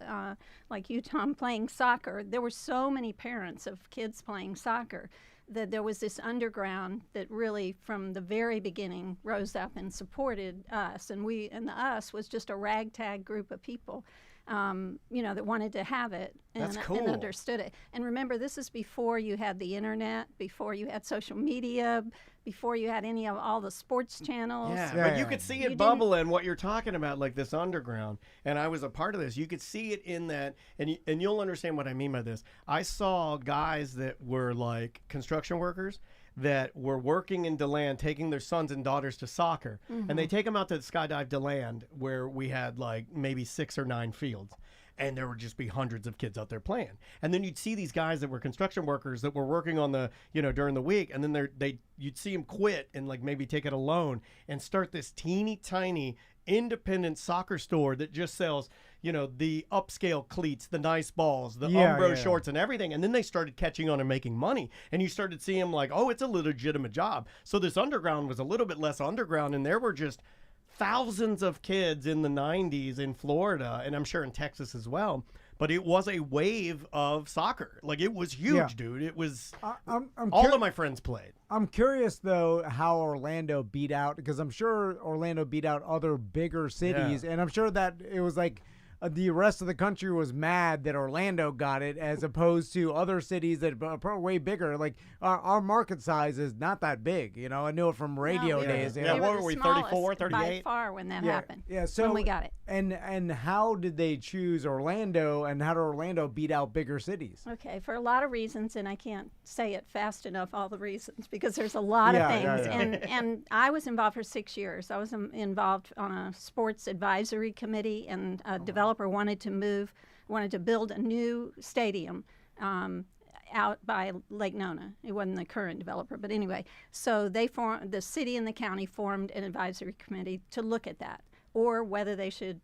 Speaker 5: like you, Tom, playing soccer. There were so many parents of kids playing soccer that there was this underground that really, from the very beginning, rose up and supported us. And the us was just a ragtag group of people. That wanted to have it
Speaker 2: That's cool.
Speaker 5: and understood it. And remember, this is before you had the internet, before you had social media, before you had any of all the sports channels.
Speaker 2: Yeah, but you could see it bubbling, what you're talking about, like this underground. And I was a part of this. You could see it in that, and you'll understand what I mean by this. I saw guys that were like construction workers that were working in DeLand, taking their sons and daughters to soccer. And they take them out to the Skydive DeLand, where we had like maybe 6 or 9 fields. And there would just be hundreds of kids out there playing. And then you'd see these guys that were construction workers that were working on the, during the week. And then you'd see them quit and like maybe take it a loan and start this teeny tiny independent soccer store that just sells, the upscale cleats, the nice balls, the Umbro shorts and everything. And then they started catching on and making money. And you started seeing them like, oh, it's a legitimate job. So this underground was a little bit less underground. And there were just thousands of kids in the 90s in Florida, and I'm sure in Texas as well. But it was a wave of soccer. Like, it was huge, dude. It was all of my friends played.
Speaker 1: I'm curious, though, how Orlando beat out, because I'm sure Orlando beat out other bigger cities, and I'm sure that it was like the rest of the country was mad that Orlando got it as opposed to other cities that are way bigger. Like, our market size is not that big. I knew it from radio days.
Speaker 2: Yeah, what were we, 34, 38?
Speaker 5: By far when that happened.
Speaker 1: Yeah, so
Speaker 5: when we got it.
Speaker 1: And how did they choose Orlando, and how did Orlando beat out bigger cities?
Speaker 5: Okay, for a lot of reasons, and I can't say it fast enough, all the reasons, because there's a lot of things. And I was involved for 6 years. I was involved on a sports advisory committee, and a developer wanted to build a new stadium out by Lake Nona. It wasn't the current developer, but anyway. So the city and the county formed an advisory committee to look at that, or whether they should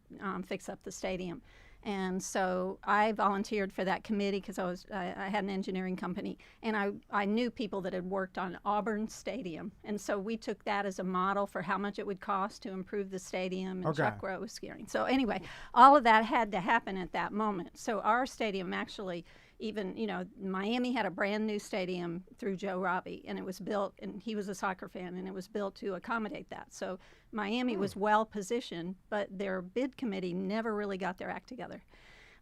Speaker 5: fix up the stadium. And so I volunteered for that committee because I had an engineering company, and I knew people that had worked on Auburn Stadium. And so we took that as a model for how much it would cost to improve the stadium, and Chuck Rowe was skiing. So anyway, all of that had to happen at that moment. So our stadium actually, even, Miami had a brand new stadium through Joe Robbie, and it was built, and he was a soccer fan, and it was built to accommodate that. So Miami was well positioned, but their bid committee never really got their act together.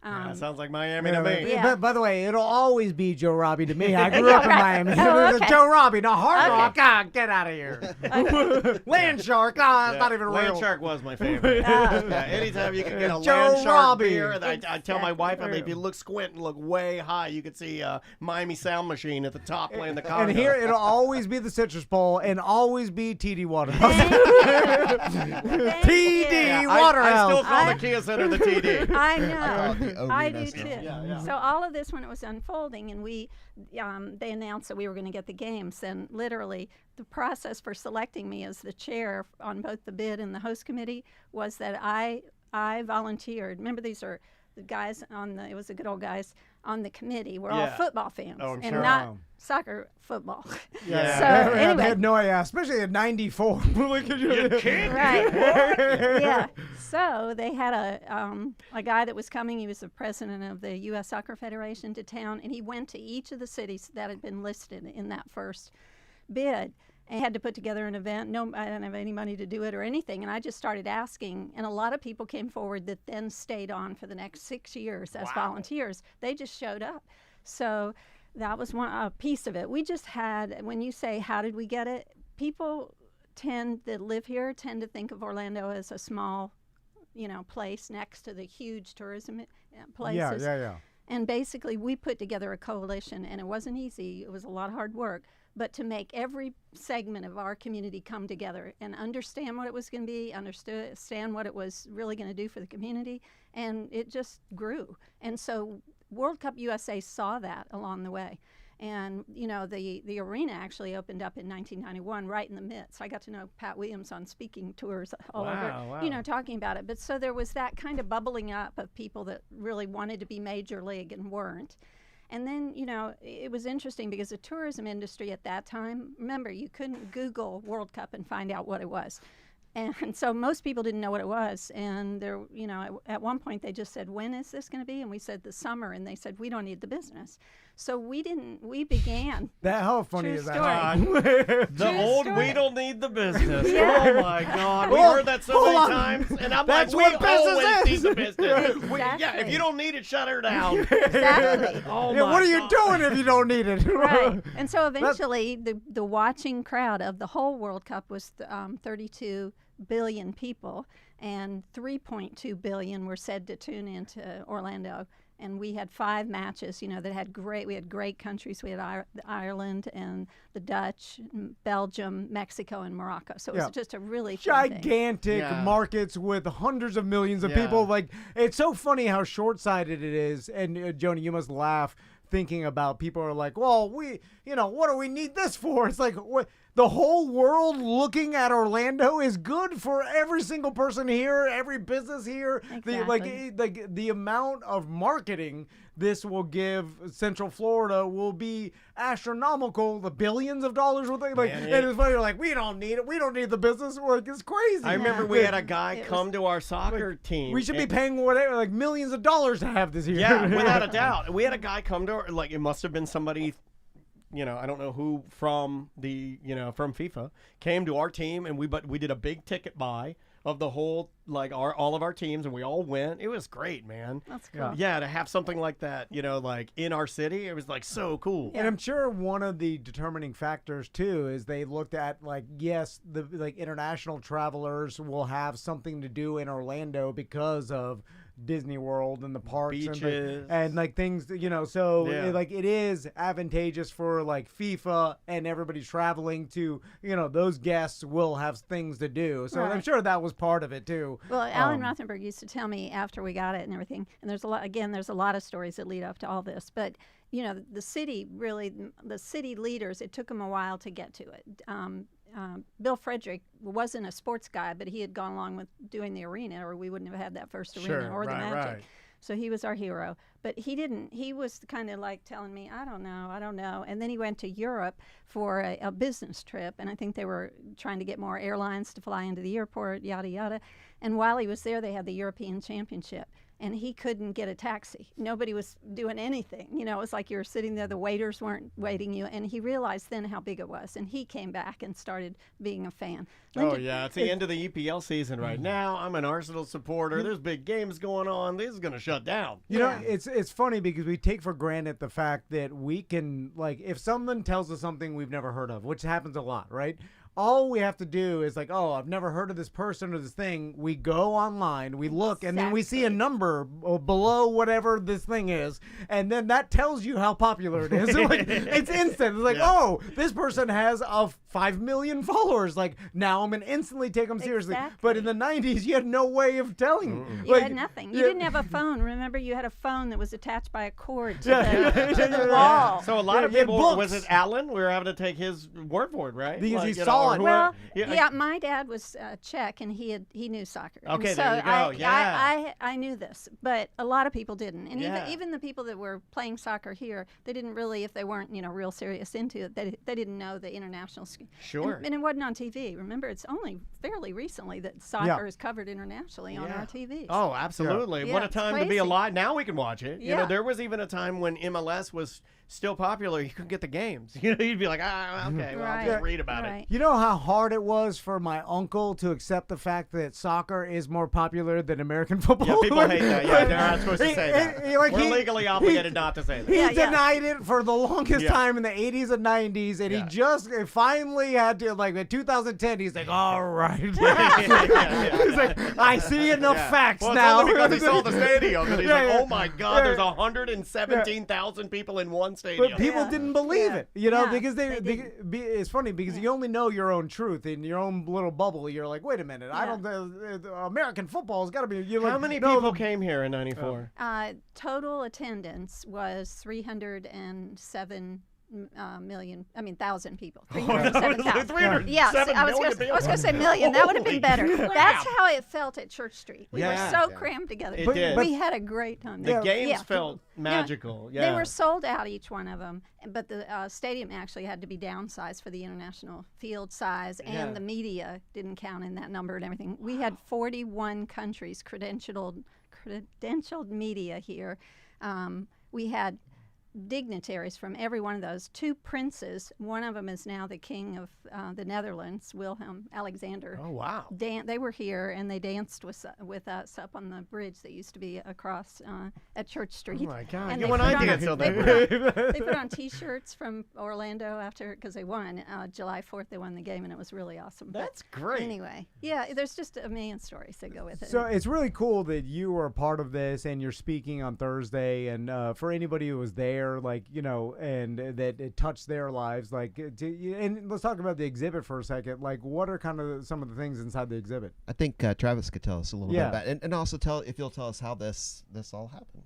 Speaker 2: Sounds like Miami to me.
Speaker 1: Yeah. By the way, it'll always be Joe Robbie to me. I grew up in Miami. Joe Robbie, no Hard Rock. God, get out of here. Land Shark. It's not even real.
Speaker 2: Land Shark was my favorite. Anytime you can get a Land Shark beer, I tell my wife, if you look squint and look way high, you could see Miami Sound Machine at the top playing the Congo.
Speaker 1: And here it'll always be the Citrus Bowl and always be TD Waterhouse. TD Waterhouse.
Speaker 2: I still call the Kia Center the TD.
Speaker 5: I know. I do too. So all of this, when it was unfolding, and they announced that we were going to get the games, and literally the process for selecting me as the chair on both the bid and the host committee was that I volunteered. Remember, these are the guys it was the good old guys on the committee. We're all football fans, and not soccer football.
Speaker 1: Yeah.
Speaker 5: So anyway,
Speaker 1: they had no idea, especially in '94.
Speaker 2: You kidding?
Speaker 5: Right. Yeah. So they had a guy that was coming. He was the president of the U.S. Soccer Federation to town, and he went to each of the cities that had been listed in that first bid. And had to put together an event. No, I didn't have any money to do it or anything. And I just started asking, and a lot of people came forward that then stayed on for the next 6 years as volunteers. They just showed up. So that was a piece of it. We just had, when you say, how did we get it? People that live here tend to think of Orlando as a small, place next to the huge tourism places.
Speaker 1: Yeah.
Speaker 5: And basically, we put together a coalition, and it wasn't easy. It was a lot of hard work. But to make every segment of our community come together and understand what it was going to be, understand what it was really going to do for the community, and it just grew. And so World Cup USA saw that along the way. And, you know, the arena actually opened up in 1991, right in the midst. I got to know Pat Williams on speaking tours all over, you know, talking about it. But so there was that kind of bubbling up of people that really wanted to be major league and weren't. And then, you know, it was interesting because the tourism industry at that time, remember, you couldn't Google World Cup and find out what it was. And so most people didn't know what it was. And there, you know, at one point they just said, when is this going to be? And we said the summer. And they said, we don't need the business. So we began.
Speaker 1: That, how funny
Speaker 5: True
Speaker 1: is
Speaker 5: story.
Speaker 1: that?
Speaker 2: The
Speaker 5: True
Speaker 2: old
Speaker 5: story.
Speaker 2: we don't need the business.
Speaker 5: Yeah.
Speaker 2: Oh my God. We
Speaker 1: Well,
Speaker 2: heard that so
Speaker 1: hold
Speaker 2: many
Speaker 1: on.
Speaker 2: times. And I'm
Speaker 1: That's
Speaker 2: like, we
Speaker 1: what business
Speaker 2: always
Speaker 1: is.
Speaker 2: need the business. Yeah, if
Speaker 5: Exactly.
Speaker 2: you don't need it, shut her down.
Speaker 5: Exactly.
Speaker 2: Oh
Speaker 1: Yeah,
Speaker 2: my
Speaker 1: what are you
Speaker 2: God.
Speaker 1: doing if you don't need it?
Speaker 5: Right. And so eventually the watching crowd of the whole World Cup was 32 billion people, and 3.2 billion were said to tune into Orlando. And we had 5 matches, you know, that had we had great countries. We had Ireland and the Dutch, Belgium, Mexico, and Morocco. So it was just a really fun thing.
Speaker 1: Gigantic
Speaker 2: Yeah.
Speaker 1: markets with hundreds of millions of
Speaker 2: Yeah.
Speaker 1: people. Like, it's so funny how short-sighted it is. And Joni, you must laugh thinking about people are like, well, you know, what do we need this for? It's like, what? The whole world looking at Orlando is good for every single person here, every business here.
Speaker 5: Exactly.
Speaker 1: The amount of marketing this will give Central Florida will be astronomical. The billions of dollars will think, like,
Speaker 2: Man,
Speaker 1: and it's funny. You're like, we don't need it. We don't need the business. We're like, it's crazy.
Speaker 2: I remember we had a guy
Speaker 5: It
Speaker 2: come to our soccer team.
Speaker 1: We should be
Speaker 2: and-
Speaker 1: paying whatever, like millions of dollars to have this here.
Speaker 2: Yeah, without a doubt. We had a guy come to our, like, it must have been somebody, you know, I don't know who from the, you know, from FIFA came to our team, and we did a big ticket buy of the whole, like, all of our teams, and we all went. It was great, man.
Speaker 5: That's cool.
Speaker 2: Yeah, to have something like that, you know, like in our city, it was like so cool.
Speaker 1: And I'm sure one of the determining factors too is they looked at, like, yes, the like international travelers will have something to do in Orlando because of Disney World and the parks
Speaker 2: Beaches.
Speaker 1: and like things, you know, so
Speaker 2: Yeah.
Speaker 1: it is advantageous for like FIFA and everybody traveling to, you know, those guests will have things to do. So I'm
Speaker 5: Right.
Speaker 1: sure that was part of it too.
Speaker 5: Well, Alan Rothenberg used to tell me after we got it and everything, and there's a lot of stories that lead up to all this, but you know, the city leaders, it took them a while to get to it. Bill Frederick wasn't a sports guy, but he had gone along with doing the arena, or we wouldn't have had that first arena or the Magic.
Speaker 1: Right.
Speaker 5: So he was our hero. But he didn't, he was kind of like telling me, I don't know. And then he went to Europe for a business trip. And I think they were trying to get more airlines to fly into the airport, yada, yada. And while he was there, they had the European Championship. And he couldn't get a taxi. Nobody was doing anything. You know, it was like you were sitting there, the waiters weren't waiting you. And he realized then how big it was. And he came back and started being a fan.
Speaker 2: Oh, yeah. It's the end of the EPL season right now. I'm an Arsenal supporter. There's big games going on. This is going to shut down.
Speaker 1: You know, it's funny because we take for granted the fact that we can, like, if someone tells us something we've never heard of, which happens a lot, right? All we have to do is like, oh, I've never heard of this person or this thing. We go online, we look, and then we see a number below whatever this thing is, and then that tells you how popular it is. Like, it's instant. It's like, oh, this person has 5 million followers. Like, now I'm going to instantly take them seriously.
Speaker 5: Exactly.
Speaker 1: But in the 90s, you had no way of telling.
Speaker 5: You had nothing. You didn't have a phone. Remember, you had a phone that was attached by a cord to the wall.
Speaker 2: So a lot of
Speaker 1: you had
Speaker 2: people, was
Speaker 1: books.
Speaker 2: it Alan? We were having to take his word for it, right?
Speaker 1: Because he
Speaker 2: you
Speaker 1: saw
Speaker 2: or
Speaker 1: it.
Speaker 2: whoever-
Speaker 5: Well,
Speaker 2: yeah,
Speaker 5: yeah, my dad was Czech, and he knew soccer. And
Speaker 2: Okay,
Speaker 5: so
Speaker 2: there you go.
Speaker 5: I knew this, but a lot of people didn't. And
Speaker 2: Yeah.
Speaker 5: even the people that were playing soccer here, they didn't really, if they weren't, you know, real serious into it, they didn't know the international.
Speaker 2: Sure.
Speaker 5: And it wasn't on TV. Remember, it's only fairly recently that soccer is covered internationally on our TVs.
Speaker 2: Oh, absolutely.
Speaker 5: Yeah,
Speaker 2: What a
Speaker 5: it's
Speaker 2: time to be
Speaker 5: crazy.
Speaker 2: alive. Now we can watch it. You know,
Speaker 5: Yeah.
Speaker 2: there was even a time when MLS was still popular. You couldn't get the games. You know, you'd be like, okay, well, I'll just read about it.
Speaker 1: You know how hard it was for my uncle to accept the fact that soccer is more popular than American football?
Speaker 2: Yeah, people hate that. Yeah, they're not supposed to say that.
Speaker 1: Like,
Speaker 2: We're legally obligated not to say that.
Speaker 1: He denied it for the longest
Speaker 2: Yeah.
Speaker 1: time in the 80s and 90s, and he just finally had to, like, in 2010, he's like, all right. He's like, I see enough facts
Speaker 2: well,
Speaker 1: now.
Speaker 2: It's only because he saw the stadium, and he's
Speaker 1: Yeah,
Speaker 2: like,
Speaker 1: yeah.
Speaker 2: oh my God, there's 117,000 people in one stadium.
Speaker 1: But people didn't believe it, you know,
Speaker 5: Yeah,
Speaker 1: because
Speaker 5: they
Speaker 1: it's funny because you only know your own truth in your own little bubble. You're like, wait a minute, I
Speaker 5: Yeah.
Speaker 1: don't. American football has got to be. You're
Speaker 2: How
Speaker 1: like,
Speaker 2: many
Speaker 1: no,
Speaker 2: people came here in '94?
Speaker 5: Total attendance was 307 1,000 people.
Speaker 2: Oh, that was like 307
Speaker 5: Yeah, I was
Speaker 2: million
Speaker 5: going to say million. That would have been better.
Speaker 2: crap.
Speaker 5: That's how it felt at Church Street. We were
Speaker 2: Yeah.
Speaker 5: so cramped together.
Speaker 2: It did.
Speaker 5: We had a great time.
Speaker 2: The games
Speaker 5: Yeah.
Speaker 2: felt magical. Yeah.
Speaker 5: They were sold out, each one of them, but the stadium actually had to be downsized for the international field size, and
Speaker 2: Yeah.
Speaker 5: the media didn't count in that number and everything. We had 41 countries credentialed media here. We had dignitaries from every one of those. 2 princes. One of them is now the king of the Netherlands, Wilhelm Alexander.
Speaker 2: Oh, wow.
Speaker 5: They were here, and they danced with us up on the bridge that used to be across at Church Street.
Speaker 2: Oh, my God.
Speaker 5: And
Speaker 2: You
Speaker 5: they
Speaker 2: and
Speaker 5: put
Speaker 2: I
Speaker 5: on
Speaker 2: danced on
Speaker 5: they
Speaker 2: that.
Speaker 5: they put on T-shirts from Orlando after, because they won. July 4th, they won the game, and it was really awesome.
Speaker 2: That's
Speaker 5: but
Speaker 2: great.
Speaker 5: Anyway, yeah, there's just a million stories that go with it.
Speaker 1: So it's really cool that you were a part of this and you're speaking on Thursday. And for anybody who was there, like, and that it touched their lives, like, and let's talk about the exhibit for a second. Like, what are kind of some of the things inside the exhibit?
Speaker 7: I think Travis could tell us a little
Speaker 1: Yeah.
Speaker 7: bit about, and also if you'll tell us how this all happened.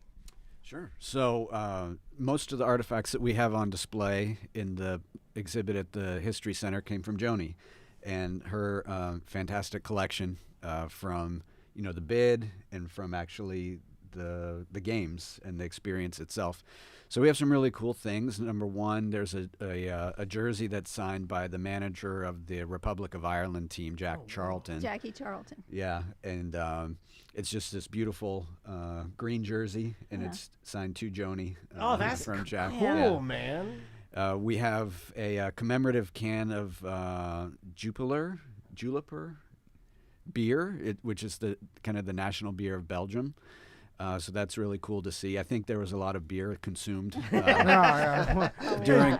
Speaker 8: Sure. So most of the artifacts that we have on display in the exhibit at the History Center came from Joni and her fantastic collection from the bid and from actually the games and the experience itself. So we have some really cool things. Number one, there's a jersey that's signed by the manager of the Republic of Ireland team, Charlton.
Speaker 5: Jackie Charlton.
Speaker 8: Yeah, and it's just this beautiful green jersey, and it's signed to Joni.
Speaker 2: Oh, that's
Speaker 8: from
Speaker 2: cool,
Speaker 8: Jack.
Speaker 2: man.
Speaker 8: We have a commemorative can of Jupiler beer, which is the kind of the national beer of Belgium. So that's really cool to see. I think there was a lot of beer consumed during.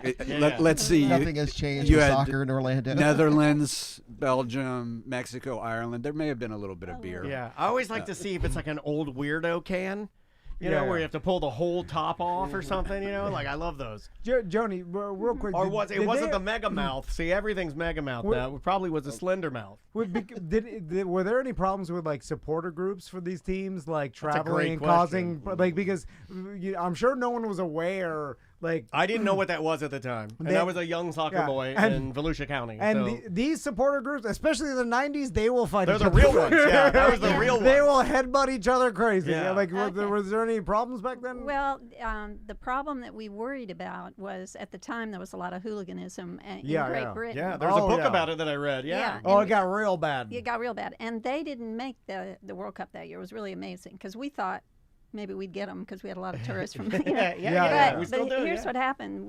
Speaker 8: Let's see.
Speaker 7: Nothing has changed
Speaker 8: you
Speaker 7: with
Speaker 8: had
Speaker 7: soccer in Orlando.
Speaker 8: Netherlands, Belgium, Mexico, Ireland. There may have been a little bit of beer.
Speaker 2: Yeah, I always like to see if it's like an old weirdo can. Where you have to pull the whole top off or something, like I love those.
Speaker 1: Joni, real quick.
Speaker 2: Or wasn't the mega mouth? See, everything's mega mouth now. It probably was a slender mouth.
Speaker 1: Were there any problems with like supporter groups for these teams, like
Speaker 2: That's a
Speaker 1: traveling
Speaker 2: great
Speaker 1: and
Speaker 2: question.
Speaker 1: causing, like, because I'm sure no one was aware. Like,
Speaker 2: I didn't know what that was at the time, and I was a young soccer boy in Volusia County.
Speaker 1: And these supporter groups, especially in the '90s, they will fight.
Speaker 2: They're
Speaker 1: each
Speaker 2: the
Speaker 1: other.
Speaker 2: real ones. Yeah, that was the real ones.
Speaker 1: They will headbutt each other crazy.
Speaker 2: Yeah.
Speaker 1: Like, was there any problems back then?
Speaker 5: Well, the problem that we worried about was at the time there was a lot of hooliganism in Great Britain.
Speaker 2: Yeah, there was a book about it that I read. Yeah.
Speaker 1: Oh, it got real bad.
Speaker 5: It got real bad, and they didn't make the World Cup that year. It was really amazing because we thought maybe we'd get them because we had a lot of tourists from.
Speaker 2: We still
Speaker 5: But
Speaker 2: do,
Speaker 5: here's what happened: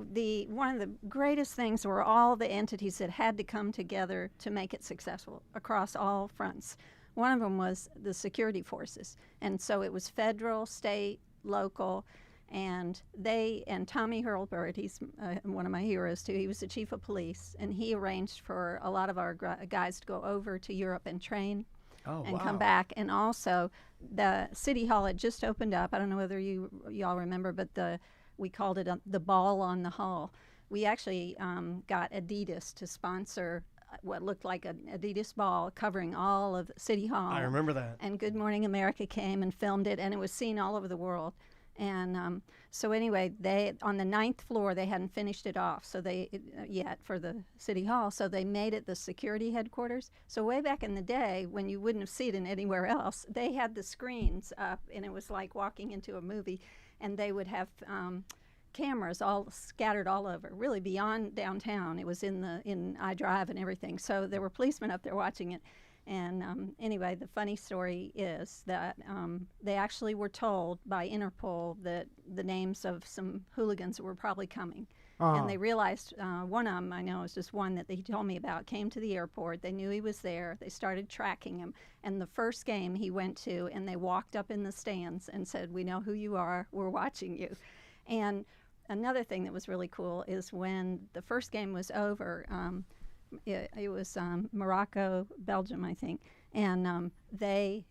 Speaker 5: one of the greatest things were all the entities that had to come together to make it successful across all fronts. One of them was the security forces, and so it was federal, state, local. And Tommy Hurlburt, he's one of my heroes too. He was the chief of police, and he arranged for a lot of our guys to go over to Europe and train and come back. And also, the city hall had just opened up. I don't know whether y'all remember, but we called it the ball on the hall. We actually got Adidas to sponsor what looked like an Adidas ball covering all of City Hall.
Speaker 2: I remember that.
Speaker 5: And Good Morning America came and filmed it, and it was seen all over the world. And so anyway, on the 9th floor, they hadn't finished it off yet for the city hall, so they made it the security headquarters. So way back in the day, when you wouldn't have seen it anywhere else, they had the screens up, and it was like walking into a movie, and they would have cameras all scattered all over, really beyond downtown. It was in iDrive and everything. So there were policemen up there watching it. And anyway, the funny story is that they actually were told by Interpol that the names of some hooligans were probably coming. And they realized one of them, I know, is just one that he told me about, came to the airport. They knew he was there. They started tracking him. And the first game he went to, and they walked up in the stands and said, "We know who you are. We're watching you." And another thing that was really cool is when the first game was over, it was Morocco, Belgium, I think, and they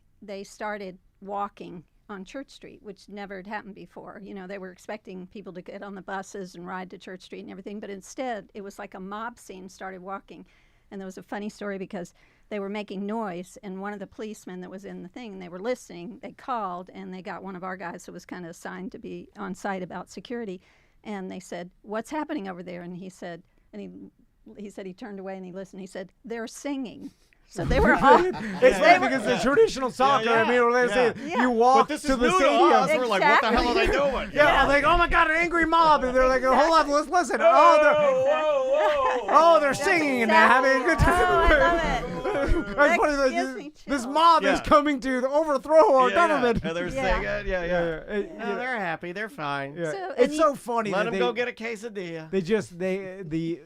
Speaker 5: started walking on Church Street, which never had happened before. They were expecting people to get on the buses and ride to Church Street and everything, but instead it was like a mob scene started walking. And there was a funny story because they were making noise, and one of the policemen that was in the thing, they were listening, they called, and they got one of our guys who was kind of assigned to be on site about security. And they said, "What's happening over there?" And he said, he turned away and he listened. He said, "They're singing." So they were all.
Speaker 1: It's like because the traditional soccer. I mean, they say you walk to the stadium.
Speaker 2: Exactly. We're like, what the hell are they doing?
Speaker 1: Yeah, like, oh my God, an angry mob, and they're like, hold on, let's listen. They're singing and they're having a good time.
Speaker 5: Oh, I love it.
Speaker 1: It's funny that this mob is coming to overthrow our government.
Speaker 2: And they're singing. They're happy. They're fine.
Speaker 1: Yeah. So, it's so funny.
Speaker 2: Let them go get a quesadilla.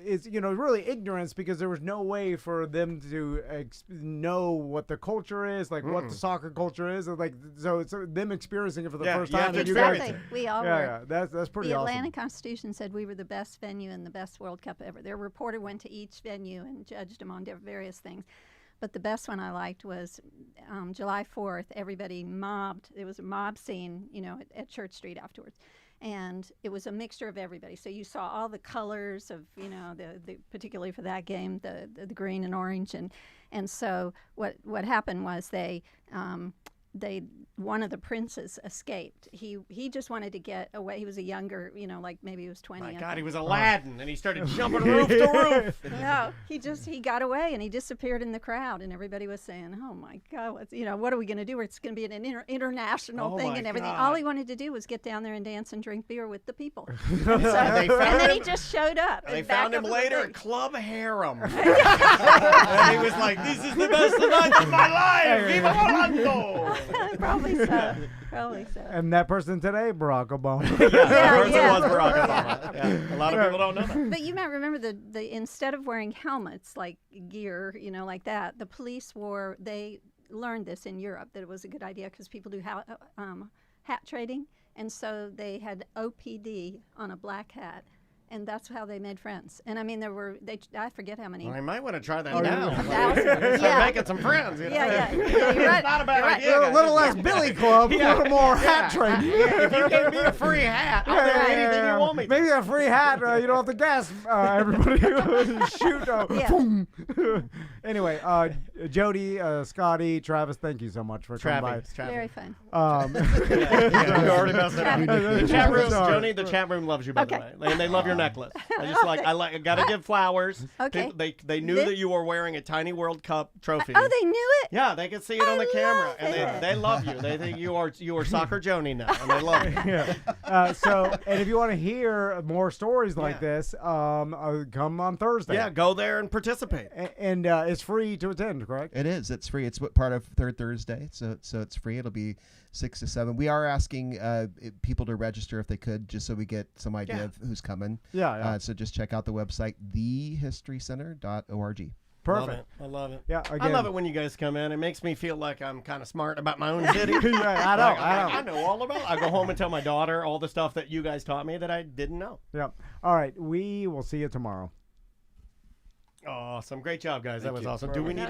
Speaker 1: It's really ignorance because there was no way for them to know what the culture is, like what the soccer culture is, and like so it's them experiencing it for the first time.
Speaker 5: Exactly. We all were.
Speaker 1: That's pretty awesome.
Speaker 5: The Atlanta Constitution said we were the best venue and the best World Cup ever. Their reporter went to each venue and judged them on various things. But the best one I liked was July 4th. Everybody mobbed. It was a mob scene, at Church Street afterwards. And it was a mixture of everybody. So you saw all the colors of, the particularly for that game, the green and orange. And so what happened was one of the princes escaped. He just wanted to get away. He was a younger, like maybe he was 20.
Speaker 2: My God, he was Aladdin, and he started jumping roof to roof.
Speaker 5: No, he got away and he disappeared in the crowd, and everybody was saying, "Oh my God, what are we going to do? It's going to be an international thing and everything."
Speaker 2: God.
Speaker 5: All he wanted to do was get down there and dance and drink beer with the people. And then he just showed up.
Speaker 2: They found him later at Club Harem, and he was like, "This is the best night of my life, Viva Orlando!"
Speaker 5: Probably so.
Speaker 1: And that person today, Barack Obama.
Speaker 2: That person was Barack Obama. Yeah. A lot of people don't know that.
Speaker 5: But you might remember the instead of wearing helmets like gear, like that, the police they learned this in Europe that it was a good idea because people do hat trading, and so they had OPD on a black hat. And that's how they made friends. And I mean, I forget how many.
Speaker 2: Well, I might want to try that now.
Speaker 5: Thousands.
Speaker 2: Start making some friends.
Speaker 5: Yeah. You're right.
Speaker 2: It's not a bad idea.
Speaker 1: A little less Billy Club, a little more hat trading.
Speaker 2: If you gave me a free hat, I'll do anything you want me to.
Speaker 1: Maybe a free hat, you don't have to gas everybody. Shoot. Anyway, Jody, Scotty, Travis, thank you so much for coming by.
Speaker 5: Very fun.
Speaker 2: You already messed it up. The chat room, Joni, the chat room loves you, by the way. And they love your necklace. I gotta give flowers.
Speaker 5: Okay.
Speaker 2: They knew that you were wearing a Tiny World Cup trophy.
Speaker 5: Oh, they knew it?
Speaker 2: Yeah, they could see it on the camera. And they love you. They think you are Soccer Joni now. And they love you.
Speaker 1: And if you want to hear more stories like this, come on Thursday.
Speaker 2: Yeah, go there and participate.
Speaker 1: And it's free to attend, correct?
Speaker 7: It is. It's free. It's part of Third Thursday, so it's free. It'll be 6 to 7. We are asking people to register if they could, just so we get some idea of who's coming. So just check out the website, thehistorycenter.org.
Speaker 1: Perfect.
Speaker 2: I love it.
Speaker 1: Yeah, again,
Speaker 2: I love it when you guys come in. It makes me feel like I'm kind of smart about my own city.
Speaker 1: I
Speaker 2: know all about it. I go home and tell my daughter all the stuff that you guys taught me that I didn't know.
Speaker 1: Yeah. All right. We will see you tomorrow.
Speaker 2: Awesome. Great job, guys. That was awesome. Do we need